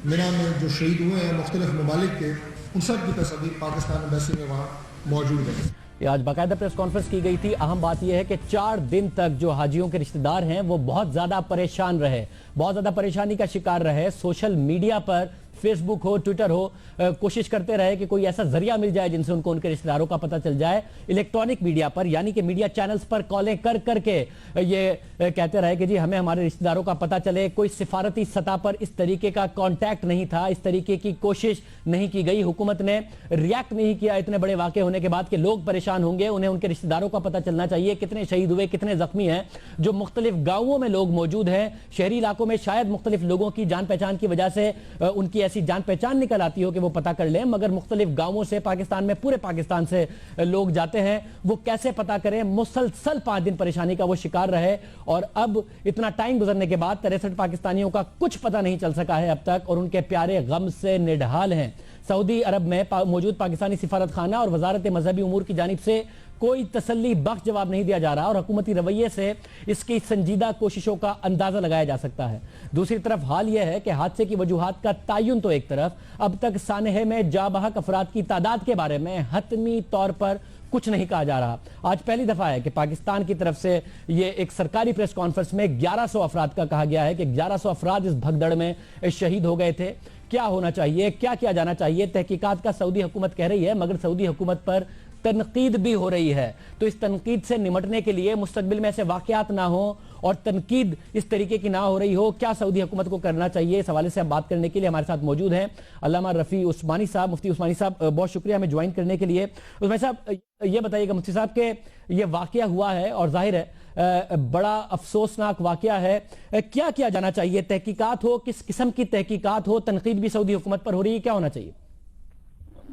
मिना में जो शहीद हुए हैं मुख्तलिफ ममालिक के, उन सब की तस्वीर पाकिस्तान एम्बेसी में वहाँ मौजूद है। आज बाकायदा प्रेस कॉन्फ्रेंस की गई थी। अहम बात यह है कि 4 दिन तक जो हाजियों के रिश्तेदार हैं वो बहुत ज़्यादा परेशान रहे, बहुत ज़्यादा परेशानी का शिकार रहे। सोशल मीडिया पर, फेसबुक हो, ट्विटर हो, कोशिश करते रहे कि कोई ऐसा जरिया मिल जाए जिनसे उनको उनके रिश्तेदारों का पता चल जाए। इलेक्ट्रॉनिक मीडिया पर, यानी कि मीडिया चैनल्स पर कॉलें कर करके ये कहते रहे कि जी हमें हमारे रिश्तेदारों का पता चले। कोई सिफारती सतह पर इस तरीके का कांटेक्ट नहीं था, इस तरीके की कोशिश नहीं की गई। हुकूमत ने रिएक्ट नहीं किया इतने बड़े वाक़े होने के बाद कि लोग परेशान होंगे, उन्हें उनके रिश्तेदारों का पता चलना चाहिए, कितने शहीद हुए, कितने जख्मी हैं। जो मुख्तलिफ गाँवों में लोग मौजूद हैं, शहरी इलाकों में शायद मुख्तलिफ लोगों की जान पहचान की वजह से उनकी ऐसी जान पहचान निकल आती हो कि वो पता कर लें, मगर मुख्तलिफ गांवों से पाकिस्तान में, पूरे पाकिस्तान से लोग जाते हैं, वो कैसे पता करें। मुसलसल 5 दिन परेशानी का वो शिकार रहे और अब इतना टाइम गुजरने के बाद 63 पाकिस्तानियों का कुछ पता नहीं चल सका है अब तक और उनके प्यारे गम से निढाल हैं। सऊदी अरब में मौजूद पाकिस्तानी सिफारत खाना और वजारत मजहबी उमूर की जानिब से कोई तसल्ली बख्श जवाब नहीं दिया जा रहा और हुकूमती रवैये से इसकी संजीदा कोशिशों का अंदाजा लगाया जा सकता है। दूसरी तरफ हाल यह है कि हादसे की वजूहात का तयन तो एक तरफ, अब तक सानेह में जाबहक अफराद की तादाद के बारे में हतमी तौर पर कुछ नहीं कहा जा रहा। आज पहली दफा है कि पाकिस्तान की तरफ से ये एक सरकारी प्रेस कॉन्फ्रेंस में 1100 अफराद का कहा गया है कि 1100 अफराद इस भगदड़ में शहीद हो गए थे। क्या होना चाहिए, क्या किया जाना चाहिए, तहकीकात का सऊदी हुकूमत कह रही है, मगर सऊदी हुकूमत पर तनकीद भी हो रही है। तो इस तनकीद से निमटने के लिए मुस्तकबिल में ऐसे वाकयात ना हो और तनकीद इस तरीके की ना हो रही हो, क्या सऊदी हुकूमत को करना चाहिए, इस हवाले से हम बात करने के लिए हमारे साथ मौजूद हैं अल्लामा रफ़ी उस्मानी साहब। मुफ्ती उस्मानी साहब, बहुत शुक्रिया हमें ज्वाइन करने के लिए। उस्मानी साहब, ये बताइएगा मुफ्ती साहब के ये वाकया हुआ है और जाहिर है बड़ा अफसोसनाक वाकया है, क्या किया जाना चाहिए? तहकीकात हो, किस किस्म की तहकीकात हो? तनकीद भी सऊदी हुकूमत पर हो रही है, क्या होना चाहिए?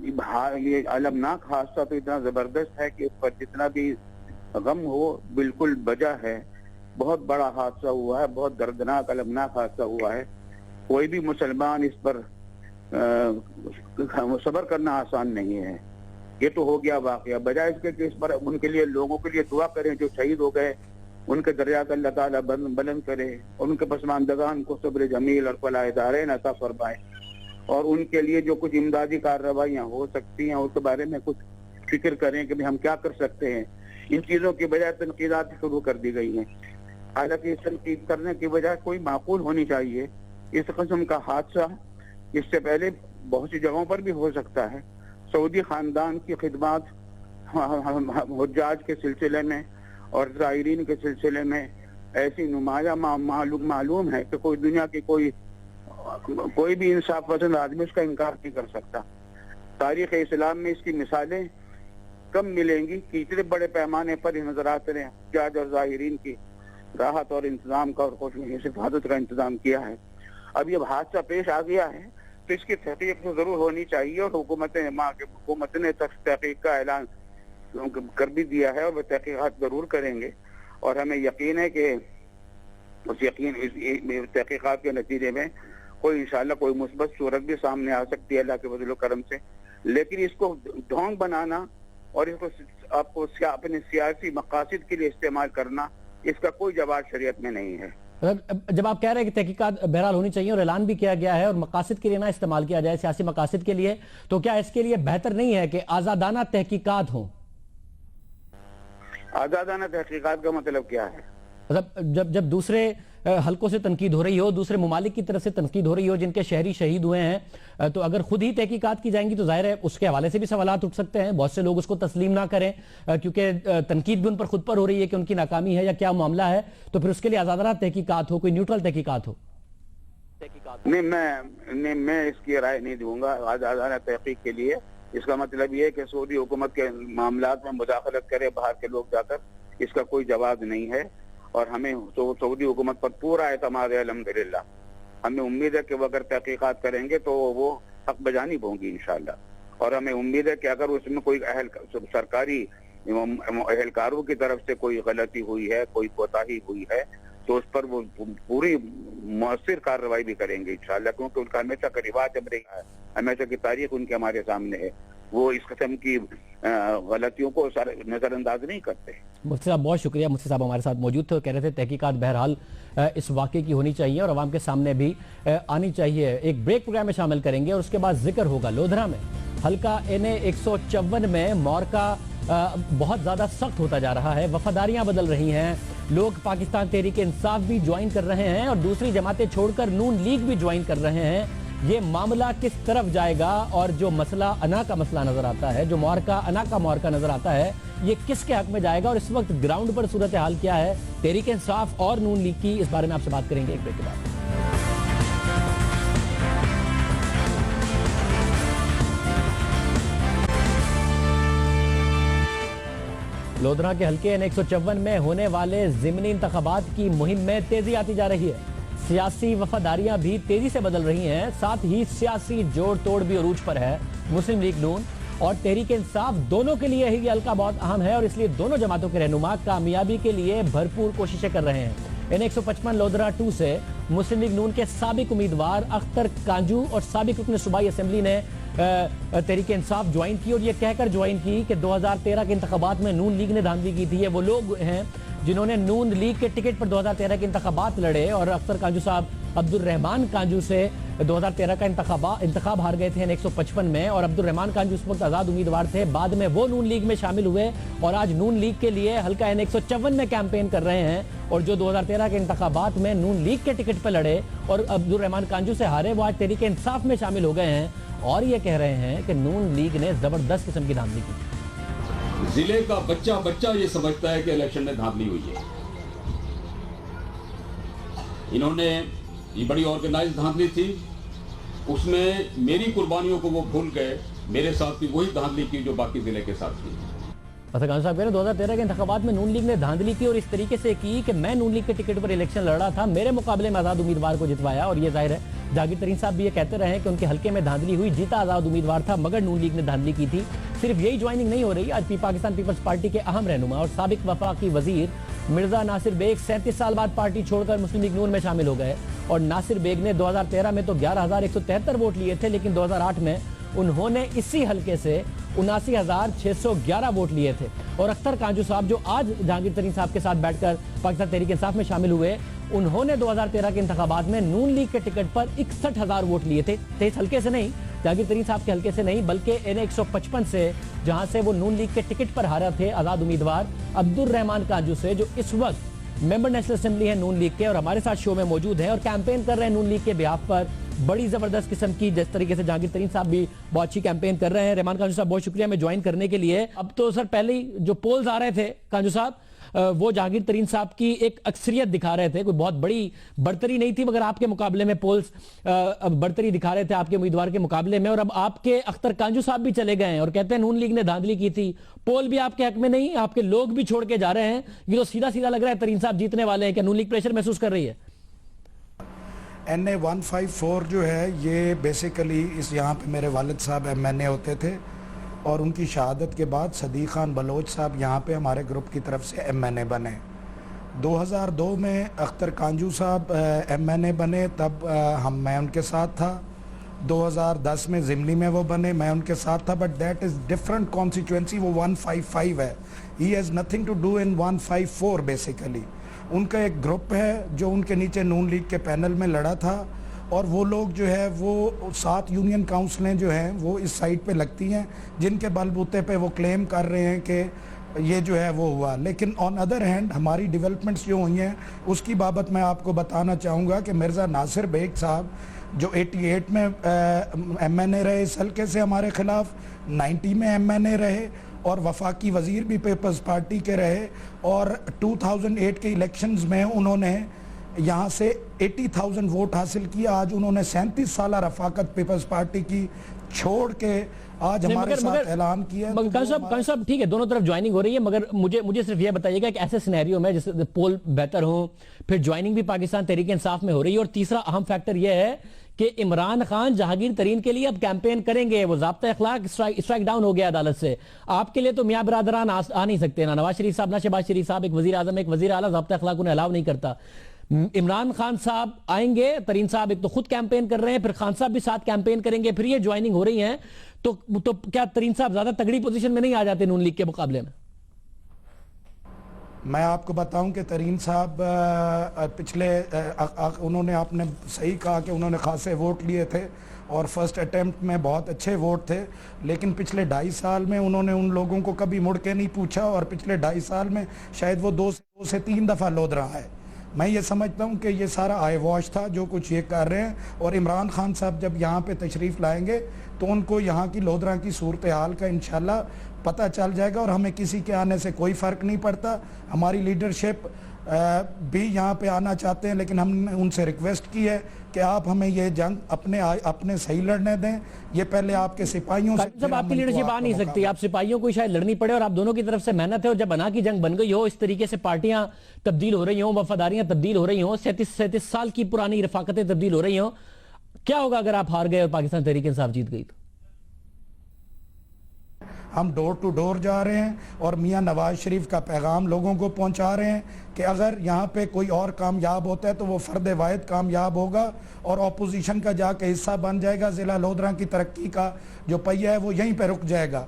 ये अलमनाक हादसा तो इतना जबरदस्त है कि उस पर जितना भी गम हो बिल्कुल बजा है। बहुत बड़ा हादसा हुआ है, बहुत दर्दनाक अलमनाक हादसा हुआ है। कोई भी मुसलमान इस पर सब्र करना आसान नहीं है। ये तो हो गया वाकया, बजाय इसके कि इस पर उनके लिए, लोगों के लिए दुआ करें जो शहीद हो गए, उनके दर्जात अल्लाह ताला बुलंद करे, उनके पसमानदगान को सब्र जमील और फलाह दारैन अता फरमाए और उनके लिए जो कुछ इमदादी कार्रवाइयाँ हो सकती हैं उसके बारे में कुछ फिक्र करें कि हम क्या कर सकते हैं। इन चीज़ों की बजाय तनकीदात शुरू कर दी गई हैं। हालांकि तनकीद करने की बजाय कोई माकूल होनी चाहिए। इस किस्म का हादसा इससे पहले बहुत सी जगहों पर भी हो सकता है। सऊदी खानदान की खिदमत हुज्जाज के सिलसिले में और ज़ायरीन के सिलसिले में ऐसी नुमाया मालूम है कि कोई दुनिया की कोई भी इंसाफ पसंद आदमी उसका इनकार नहीं कर सकता। तारीख इस्लाम में इसकी मिसालें कम मिलेंगी कि इतने बड़े पैमाने पर नजरात ने हुज्जाज और ज़ाहिरीन की राहत और इंतजाम का और हिफाजत का इंतजाम किया है। अब ये हादसा पेश आ गया है तो इसकी तहकीक तो जरूर होनी चाहिए और हुकूमत ने तहकीक का ऐलान कर भी दिया है और वह तहकीकात जरूर करेंगे और हमें यकीन है कि उस तहकीकात के नतीजे में कोई इंशाल्लाह कोई मुस्बत सूरत भी सामने आ सकती है अल्लाह के फजल करम से। लेकिन इसको ढोंग बनाना और इसको आपको अपने सियासी मकासद के लिए इस्तेमाल करना, इसका कोई जवाब शरीयत में नहीं है। जब आप कह रहे हैं कि तहकीकात बहरहाल होनी चाहिए और ऐलान भी किया गया है और मकासद के लिए ना इस्तेमाल किया जाए, सियासी मकासद के लिए, तो क्या इसके लिए बेहतर नहीं है कि आजादाना तहकीकात हो? आजादाना तहकीकात का मतलब क्या है? मतलब जब दूसरे हलकों से तनकीद हो रही हो, दूसरे ममालिक की तरफ से तनकीद हो रही हो जिनके शहरी शहीद हुए हैं, تو اگر خود ہی تحقیقات کی جائیں گی تو ظاہر ہے اس کے حوالے سے بھی سوالات اٹھ سکتے ہیں. بہت سے لوگ اس کو تسلیم نہ کریں کیونکہ تنقید بھی ان پر خود پر ہو رہی ہے کہ ان کی ناکامی ہے یا کیا معاملہ ہے. تو پھر اس کے لیے آزادانہ تحقیقات ہو, کوئی نیوٹرل تحقیقات ہو. نہیں, میں اس کی رائے نہیں دوں گا آزادانہ تحقیق کے لیے. اس کا مطلب یہ ہے کہ سعودی حکومت کے معاملات میں مداخلت کرے باہر کے لوگ جا کر, اس کا کوئی جواز نہیں ہے. اور ہمیں سعودی حکومت پر پورا اعتماد ہے الحمدللہ. ہمیں امید ہے کہ وہ اگر تحقیقات کریں گے تو وہ حق بجانب ہوں گی انشاءاللہ. اور ہمیں امید ہے کہ اگر اس میں کوئی سرکاری اہلکاروں کی طرف سے کوئی غلطی ہوئی ہے, کوئی کوتاہی ہوئی ہے, تو اس پر وہ پوری مؤثر کارروائی بھی کریں گے انشاءاللہ, کیونکہ ان کا ہمیشہ کا رواج اب رہا ہے, ہمیشہ کی تاریخ ان کے ہمارے سامنے ہے. وہ اس قسم کی غلطیوں کو نظر انداز نہیں کرتے. مفتی صاحب بہت شکریہ. مفتی صاحب ہمارے ساتھ موجود تھے اور کہہ رہے تھے تحقیقات بہرحال اس واقعے کی ہونی چاہیے اور عوام کے سامنے بھی آنی چاہیے. ایک بریک پروگرام میں شامل کریں گے اور اس کے بعد ذکر ہوگا لودھرا میں حلقہ NA 154 میں مورکا بہت زیادہ سخت ہوتا جا رہا ہے. وفاداریاں بدل رہی ہیں, لوگ پاکستان تحریک انصاف بھی جوائن کر رہے ہیں اور دوسری جماعتیں چھوڑ کر نون لیگ بھی جوائن کر رہے ہیں. یہ معاملہ کس طرف جائے گا اور جو مسئلہ انا کا مسئلہ نظر آتا ہے, جو مورکا انا کا مورکا نظر آتا ہے, یہ کس کے حق میں جائے گا اور اس وقت گراؤنڈ پر صورتحال کیا ہے تحریک انصاف اور نون لیگ کی, اس بارے میں آپ سے بات کریں گے ایک بریک کے بعد. لودھرا کے حلقے NA 154 میں ہونے والے ضمنی انتخابات کی مہم میں تیزی آتی جا رہی ہے. سیاسی وفاداریاں بھی تیزی سے بدل رہی ہیں, ساتھ ہی سیاسی جوڑ توڑ بھی عروج پر ہے. مسلم لیگ نون اور تحریک انصاف دونوں کے لیے یہ حلقہ بہت اہم ہے اور اس لیے دونوں جماعتوں کے رہنما کامیابی کے لیے بھرپور کوششیں کر رہے ہیں. NA 155 لودھرا 2 سے مسلم لیگ نون کے سابق امیدوار اختر کانجو اور سابق رکن صوبائی اسمبلی نے تحریک انصاف جوائن کی اور یہ کہہ کر جوائن کی کہ 2013 کے انتخابات میں نون لیگ نے دھاندلی کی تھی. یہ وہ لوگ ہیں جنہوں نے نون لیگ کے ٹکٹ پر 2013 کے انتخابات لڑے اور اختر کانجو صاحب عبد الرحمان کانجو سے 2013 کا انتخاب ہار گئے تھے NA 155 میں اور عبد الرحمان کانجو اس وقت آزاد امیدوار تھے. بعد میں وہ نون لیگ میں شامل ہوئے اور آج نون لیگ کے لیے حلقہ NA 154 میں کیمپین کر رہے ہیں اور جو 2013 کے انتخابات میں نون لیگ کے ٹکٹ پہ لڑے اور عبد الرحمان کانجو سے ہارے, وہ آج تحریک انصاف میں شامل ہو گئے ہیں اور یہ کہہ رہے ہیں کہ نون لیگ نے زبردست قسم کی دھاندلی کی. ضلع کا بچہ یہ سمجھتا ہے کہ الیکشن میں دھاندلی ہوئی ہے. انہوں نے یہ بڑی آرگنائز دھاندلی تھی, اس میں میری قربانیوں کو وہ بھول گئے, میرے ساتھ بھی وہی دھاندلی کی جو باقی ضلع کے ساتھ تھی. کانجو صاحب کہہ رہے 2013 کے انتخابات میں نون لیگ نے دھاندلی کی اور اس طریقے سے کی کہ میں نون لیگ کے ٹکٹ پر الیکشن لڑا تھا, میرے مقابلے میں آزاد امیدوار کو جتوایا. اور یہ ظاہر ہے جاگیر ترین صاحب بھی یہ کہتے رہے کہ ان کے حلقے میں دھاندلی ہوئی, جیتا آزاد امیدوار تھا مگر نون لیگ نے دھاندلی کی تھی. صرف یہی جوائننگ نہیں ہو رہی, آج پاکستان پیپلز پارٹی کے اہم رہنما اور سابق وفاقی وزیر مرزا ناصر بیگ 37 سال بعد پارٹی چھوڑ کر مسلم لیگ نون میں شامل ہو گئے. اور ناصر بیگ نے 2013 میں تو 11,173 ووٹ لیے تھے, لیکن 2008 میں انہوں نے اسی حلقے سے 79,611 ووٹ لیے تھے. اور اختر کانجو صاحب جو آج جہانگیر ترین صاحب کے ساتھ بیٹھ کر پاکستان تحریک انصاف میں شامل ہوئے, انہوں نے 2013 کے انتخابات میں نون لیگ کے ٹکٹ پر 61,000 ووٹ لیے تھے. اس حلقے سے نہیں, جہانگیر ترین صاحب کے حلقے سے نہیں, بلکہ NA 155 سے, جہاں سے وہ نون لیگ کے ٹکٹ پر ہارا تھے آزاد امیدوار عبد الرحمان کانجو سے, جو اس وقت ممبر نیشنل اسمبلی ہے نون لیگ کے اور ہمارے ساتھ شو میں موجود ہیں اور کیمپین کر رہے ہیں نون لیگ کے بیہاف پر. بڑی زبردست قسم کی, جس طریقے سے جہانگیر ترین صاحب بھی بہت اچھی کیمپین کر رہے ہیں. رحمان کانجو صاحب بہت شکریہ ہمیں جوائن کرنے کے لیے. اب تو سر پہلے ہی جو پولز آ رہے تھے کانجو صاحب, وہ جہانگیر ترین صاحب کی ایک اکثریت دکھا رہے تھے, کوئی بہت بڑی برتری نہیں تھی مگر آپ کے مقابلے میں پولز برتری دکھا رہے تھے آپ کے امیدوار کے مقابلے میں. اور اب آپ کے اختر کانجو صاحب بھی چلے گئے ہیں اور کہتے ہیں نون لیگ نے دھاندلی کی تھی. پول بھی آپ کے حق میں نہیں, آپ کے لوگ بھی چھوڑ کے جا رہے ہیں. یہ تو سیدھا سیدھا لگ رہا ہے ترین صاحب جیتنے والے ہیں. کہ نون لیگ پریشر محسوس کر رہی ہے؟ NA 154 جو ہے یہ بیسیکلی یہاں پہ میرے والد صاحب MNA ہوتے تھے اور ان کی شہادت کے بعد صدیق خان بلوچ صاحب یہاں پہ ہمارے گروپ کی طرف سے MNA بنے. 2002 میں اختر کانجو صاحب MNA بنے, تب میں ان کے ساتھ تھا. 2010 میں ضمنی میں وہ بنے, میں ان کے ساتھ تھا. But that is different constituency, وہ 155 ہے. He has nothing to do in 154 basically. ان کا ایک گروپ ہے جو ان کے نیچے نون لیگ کے پینل میں لڑا تھا اور وہ لوگ جو ہے وہ 7 یونین کاؤنسلیں جو ہیں وہ اس سائٹ پہ لگتی ہیں, جن کے بل بوتے پہ وہ کلیم کر رہے ہیں کہ یہ جو ہے وہ ہوا. لیکن آن ادر ہینڈ ہماری ڈیولپمنٹس جو ہوئی ہیں اس کی بابت میں آپ کو بتانا چاہوں گا کہ مرزا ناصر بیگ صاحب जो 88 में MNA रहे इस हल्के से हमारे खिलाफ, 90 में MNA रहे और वफाकी वजीर भी पीपल्स पार्टी के रहे, और 2008 के इलेक्शंस में उन्होंने यहाँ से 80,000 वोट हासिल किया। आज उन्होंने 37 साल रफाकत पीपल्स पार्टी की छोड़ के आज हमारे साथ ऐलान किया। कांझ साहब ठीक है, दोनों तरफ ज्वाइनिंग हो रही है, मगर मुझे सिर्फ ये बताइएगा कि ऐसे सिनेरियो में जैसे पोल बेहतर हो, फिर ज्वाइनिंग भी पाकिस्तान तहरीक इंसाफ में हो रही है, और तीसरा अहम फैक्टर ये है कि इमरान खान जहांगीर तरीन के लिए अब कैंपेन करेंगे, वो ज़ाब्ता अखलाक स्ट्राइक डाउन हो गया अदालत से। आपके लिए तो मियां बरादरान आ नहीं सकते, ना नवाज शरीफ साहब, ना शहबाज शरीफ साहब, एक वजीर आजम, एक वजीर आला, ज़ाब्ता अखलाक उन्हें अलाउ नहीं करता। इमरान खान साहब आएंगे, तरीन साहब एक तो खुद कैंपेन कर रहे हैं, फिर खान साहब भी साथ कैंपेन करेंगे, फिर ये ज्वाइनिंग हो रही है, तो क्या तरीन साहब ज्यादा तगड़ी पोजीशन में नहीं आ जाते नून लीग के मुकाबले में? मैं आपको बताऊं कि तरीन साहब पिछले उन्होंने, आपने सही कहा कि उन्होंने खासे वोट लिए थे और फर्स्ट अटेम्प्ट में बहुत अच्छे वोट थे, लेकिन पिछले 2.5 साल में उन्होंने उन लोगों को कभी मुड़ के नहीं पूछा, और पिछले 2.5 साल में शायद वो 2 से 3 दफ़ा लोध रहा है। मैं ये समझता हूँ कि ये सारा आई वॉश था जो कुछ ये कर रहे हैं, और इमरान खान साहब जब यहाँ पे तशरीफ़ लाएंगे तो उनको यहाँ की लोधरा की सूरत हाल का इंशाल्लाह पता चल जाएगा, और हमें किसी के आने से कोई फ़र्क नहीं पड़ता। हमारी लीडरशिप भी यहाँ पे आना चाहते हैं, लेकिन हमने उनसे रिक्वेस्ट की है कि आप हमें ये जंग अपने सही लड़ने दें। ये पहले आपके सिपाहियों से, जब आपकी लीडरशिप आ नहीं सकती, आप सिपाहियों को शायद लड़नी पड़े, और आप दोनों की तरफ से मेहनत है, और जब बना की जंग बन गई हो, इस तरीके से पार्टियां तब्दील हो रही हो, वफादारियां तब्दील हो रही हो, 37 साल की पुरानी रफाकतें तब्दील हो रही हो, क्या होगा अगर आप हार गए और पाकिस्तान तहरीक इंसाफ जीत गई? तो हम डोर टू डोर जा रहे हैं और मियां नवाज शरीफ का पैगाम लोगों को पहुंचा रहे हैं कि अगर यहाँ पे कोई और कामयाब होता है तो वो फर्द वाहिद कामयाब होगा और अपोजिशन का जाके हिस्सा बन जाएगा। ज़िला लोधरा की तरक्की का जो पहिया है वो यहीं पे रुक जाएगा।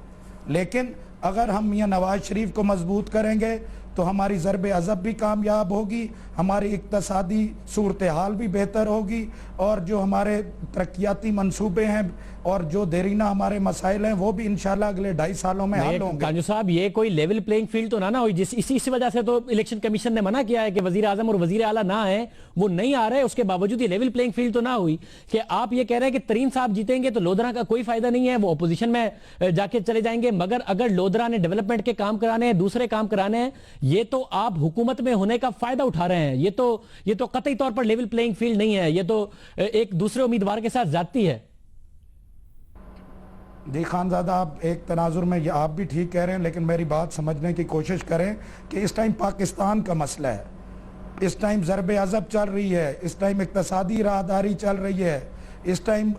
लेकिन अगर हम मियां नवाज शरीफ को मजबूत करेंगे तो हमारी ज़रब अज़ब भी कामयाब होगी, हमारी इक्तसादी सूरत हाल भी बेहतर होगी, और जो हमारे तरक्याती मंसूबे हैं और जो देरीना हमारे मसाइल हैं वो भी इंशाल्लाह अगले 2.5 सालों में हल होंगे। कांजू साहब, ये कोई लेवल प्लेइंग फील्ड तो ना हुई, इसी वजह से तो इलेक्शन कमीशन ने मना किया है कि वजीर आजम और वजीर आला ना है, वो नहीं आ रहे, उसके बावजूद ये लेवल प्लेइंग फील्ड तो ना हुई कि आप ये कह रहे हैं कि तरीन साहब जीतेंगे तो लोधरा का कोई फायदा नहीं है, वो अपोजिशन में जाके चले जाएंगे, मगर अगर लोधरा ने डेवलपमेंट के काम कराने हैं, दूसरे काम कराने हैं, ये तो आप हुकूमत में होने का फायदा उठा रहे हैं। ये तो कतई तौर पर लेवल प्लेइंग फील्ड नहीं है, ये तो एक दूसरे उम्मीदवार के साथ जाती है। जी खानजादा, आप एक तनाजुर में आप भी ठीक कह रहे हैं, लेकिन मेरी बात समझने की कोशिश करें कि इस टाइम पाकिस्तान का मसला है, इस टाइम ज़रब अज़ब चल रही है, इस टाइम इक़्तिसादी राहदारी चल रही है, इस टाइम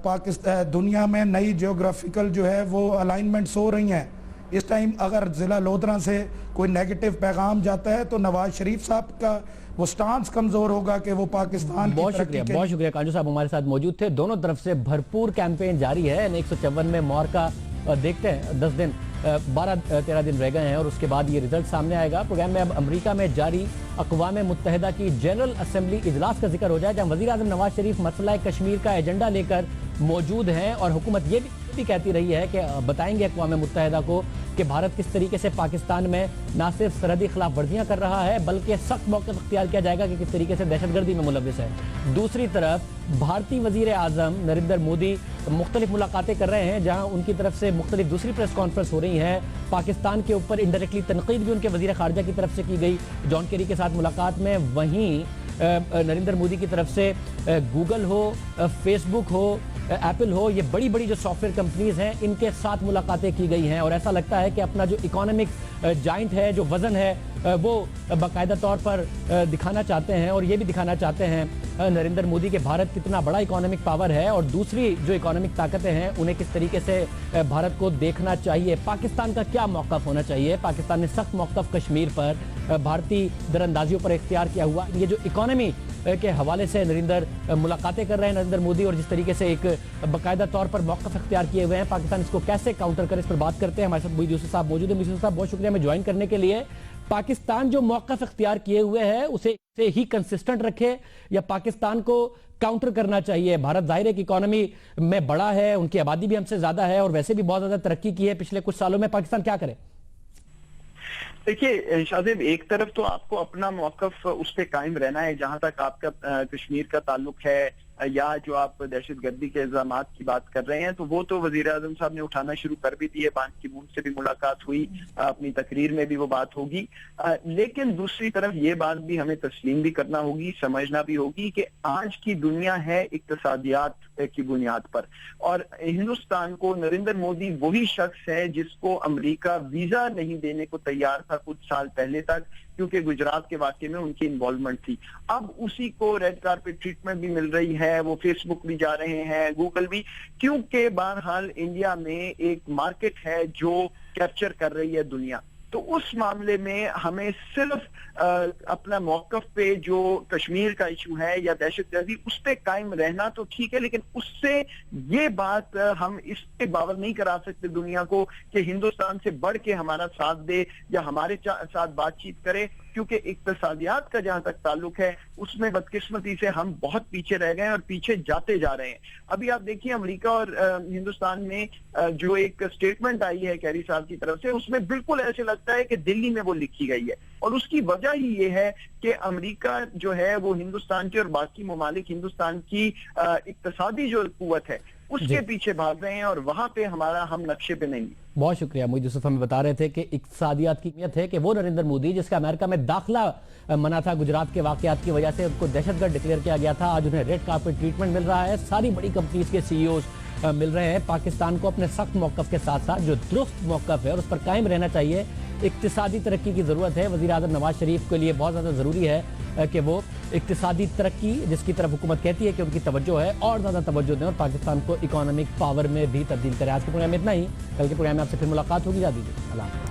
पाकिस्तान दुनिया में नई जियोग्राफिकल जो है वो अलाइनमेंट्स हो रही हैं। इस टाइम अगर ज़िला लोधरा से कोई नेगेटिव पैगाम जाता है तो नवाज शरीफ साहब का वो स्टांस कमजोर होगा कि वो पाकिस्तान की बहुत शुक्रिया कांजू साहब हमारे साथ मौजूद थे। दोनों तरफ से भरपूर कैंपेन जारी है। 154 में मोर का देखते हैं 10 दिन 12-13 दिन रह गए हैं और उसके बाद ये रिजल्ट सामने आएगा। प्रोग्राम में अब अमेरिका में जारी अक़वाम मुत्तहिदा की जनरल असेंबली इजलास का जिक्र हो जाए, जहां वज़ीर आज़म नवाज शरीफ मसला कश्मीर का एजेंडा लेकर मौजूद हैं और हुकूमत ये भी कहती रही है कि बताएंगे अक़वाम मुत्तहिदा को कि भारत किस तरीके से पाकिस्तान में न सिर्फ सरहदी खिलाफ वर्जियाँ कर रहा है बल्कि सख्त मौक़िफ़ इख्तियार किया जाएगा कि किस तरीके से दहशतगर्दी में मुलव्विस है। दूसरी तरफ भारतीय वज़ीर आज़म नरेंद्र मोदी मुख्तलिफ मुलाकातें कर रहे हैं, जहाँ उनकी तरफ से मुख्तलिफ दूसरी प्रेस कॉन्फ्रेंस हो रही हैं। पाकिस्तान के ऊपर इंडायरेक्टली तनकीद भी उनके वज़ीर ख़ारजा की तरफ से की गई जॉन केरी के साथ मुलाकात में। वहीं नरेंद्र मोदी की तरफ से गूगल हो, फेसबुक हो, एप्पल हो, ये बड़ी बड़ी जो सॉफ्टवेयर कंपनीज हैं इनके साथ मुलाकातें की गई हैं और ऐसा लगता है कि अपना जो इकोनॉमिक जाइंट है, जो वज़न है, वो बाकायदा तौर पर दिखाना चाहते हैं और ये भी दिखाना चाहते हैं नरेंद्र मोदी के भारत कितना बड़ा इकोनॉमिक पावर है और दूसरी जो इकोनॉमिक ताकतें हैं उन्हें किस तरीके से भारत को देखना चाहिए। पाकिस्तान का क्या मौक़िफ़ होना चाहिए। पाकिस्तान ने सख्त मौक़िफ़ कश्मीर पर, भारतीय दरअंदाजियों पर इख्तियार किया हुआ। ये जो इकोनॉमी के हवाले से नरेंद्र मुलाकातें कर रहे हैं नरेंद्र मोदी और जिस तरीके से एक बाकायदा तौर पर मौक़िफ़ इख्तियार किए हुए हैं, पाकिस्तान इसको कैसे काउंटर करे, इस पर बात करते हैं। हमारे साथ मोईद यूसुफ साहब मौजूद है। यूसुफ साहब बहुत शुक्रिया हमें ज्वाइन करने के लिए। पाकिस्तान जो मौक़िफ़ इख्तियार किए हुए है उसे ही कंसिस्टेंट रखे या पाकिस्तान को काउंटर करना चाहिए। भारत जाहिर है कि इकोनॉमी में बड़ा है, उनकी आबादी भी हमसे ज्यादा है और वैसे भी बहुत ज्यादा तरक्की की है पिछले कुछ सालों में। पाकिस्तान क्या करे? देखिए शाहजेब, एक तरफ तो आपको अपना मौक़िफ़ उस पर कायम रहना है। जहां तक आपका कश्मीर का ताल्लुक है, یا جو آپ دہشت گردی کے الزامات کی بات کر رہے ہیں تو وہ تو وزیر اعظم صاحب نے اٹھانا شروع کر بھی دیے. بان کی مون سے بھی ملاقات ہوئی, اپنی تقریر میں بھی وہ بات ہوگی. لیکن دوسری طرف یہ بات بھی ہمیں تسلیم بھی کرنا ہوگی, سمجھنا بھی ہوگی کہ آج کی دنیا ہے اقتصادیات کی بنیاد پر, اور ہندوستان کو نریندر مودی وہی شخص ہے جس کو امریکہ ویزا نہیں دینے کو تیار تھا کچھ سال پہلے تک, کیونکہ گجرات کے واقعے میں ان کی انوالومنٹ تھی. اب اسی کو ریڈ کارپٹ ٹریٹمنٹ بھی مل رہی ہے, وہ فیس بک بھی جا رہے ہیں, گوگل بھی, کیونکہ بہرحال انڈیا میں ایک مارکیٹ ہے جو کیپچر کر رہی ہے دنیا. تو اس معاملے میں ہمیں صرف اپنا موقف پہ جو کشمیر کا ایشو ہے یا دہشت گردی اس پہ قائم رہنا تو ٹھیک ہے, لیکن اس سے یہ بات ہم اس پہ باور نہیں کرا سکتے دنیا کو کہ ہندوستان سے بڑھ کے ہمارا ساتھ دے یا ہمارے ساتھ بات چیت کرے, کیونکہ اقتصادیات کا جہاں تک تعلق ہے اس میں بدقسمتی سے ہم بہت پیچھے رہ گئے ہیں اور پیچھے جاتے جا رہے ہیں. ابھی آپ دیکھیے امریکہ اور ہندوستان میں جو ایک سٹیٹمنٹ آئی ہے کیری صاحب کی طرف سے, اس میں بالکل ایسے لگتا ہے کہ دلی میں وہ لکھی گئی ہے, اور اس کی وجہ ہی یہ ہے کہ امریکہ جو ہے وہ ہندوستان کے اور باقی ممالک ہندوستان کی اقتصادی جو قوت ہے اس کے پیچھے بھاگ رہے ہیں, اور وہاں پہ ہم نقشے پہ نہیں. بہت شکریہ. معید یوسف ہمیں بتا رہے تھے کہ اقتصادیات کی اہمیت ہے کہ وہ نریندر مودی جس کا امریکہ میں داخلہ منع تھا گجرات کے واقعات کی وجہ سے, ان کو دہشت گرد ڈکلیئر کیا گیا تھا, آج انہیں ریڈ کارپٹ ٹریٹمنٹ مل رہا ہے, ساری بڑی کمپنیز کے سی ای اوز مل رہے ہیں. پاکستان کو اپنے سخت موقف کے ساتھ ساتھ جو درست موقف ہے اور اس پر قائم رہنا چاہیے. اقتصادی ترقی کی ضرورت ہے. وزیر اعظم نواز شریف کے لیے بہت زیادہ ضروری ہے کہ وہ اقتصادی ترقی جس کی طرف حکومت کہتی ہے کہ ان کی توجہ ہے اور زیادہ توجہ دیں اور پاکستان کو اکنامک پاور میں بھی تبدیل کریں. آج کے پروگرام میں اتنا ہی, کل کے پروگرام میں آپ سے پھر ملاقات ہوگی. اللہ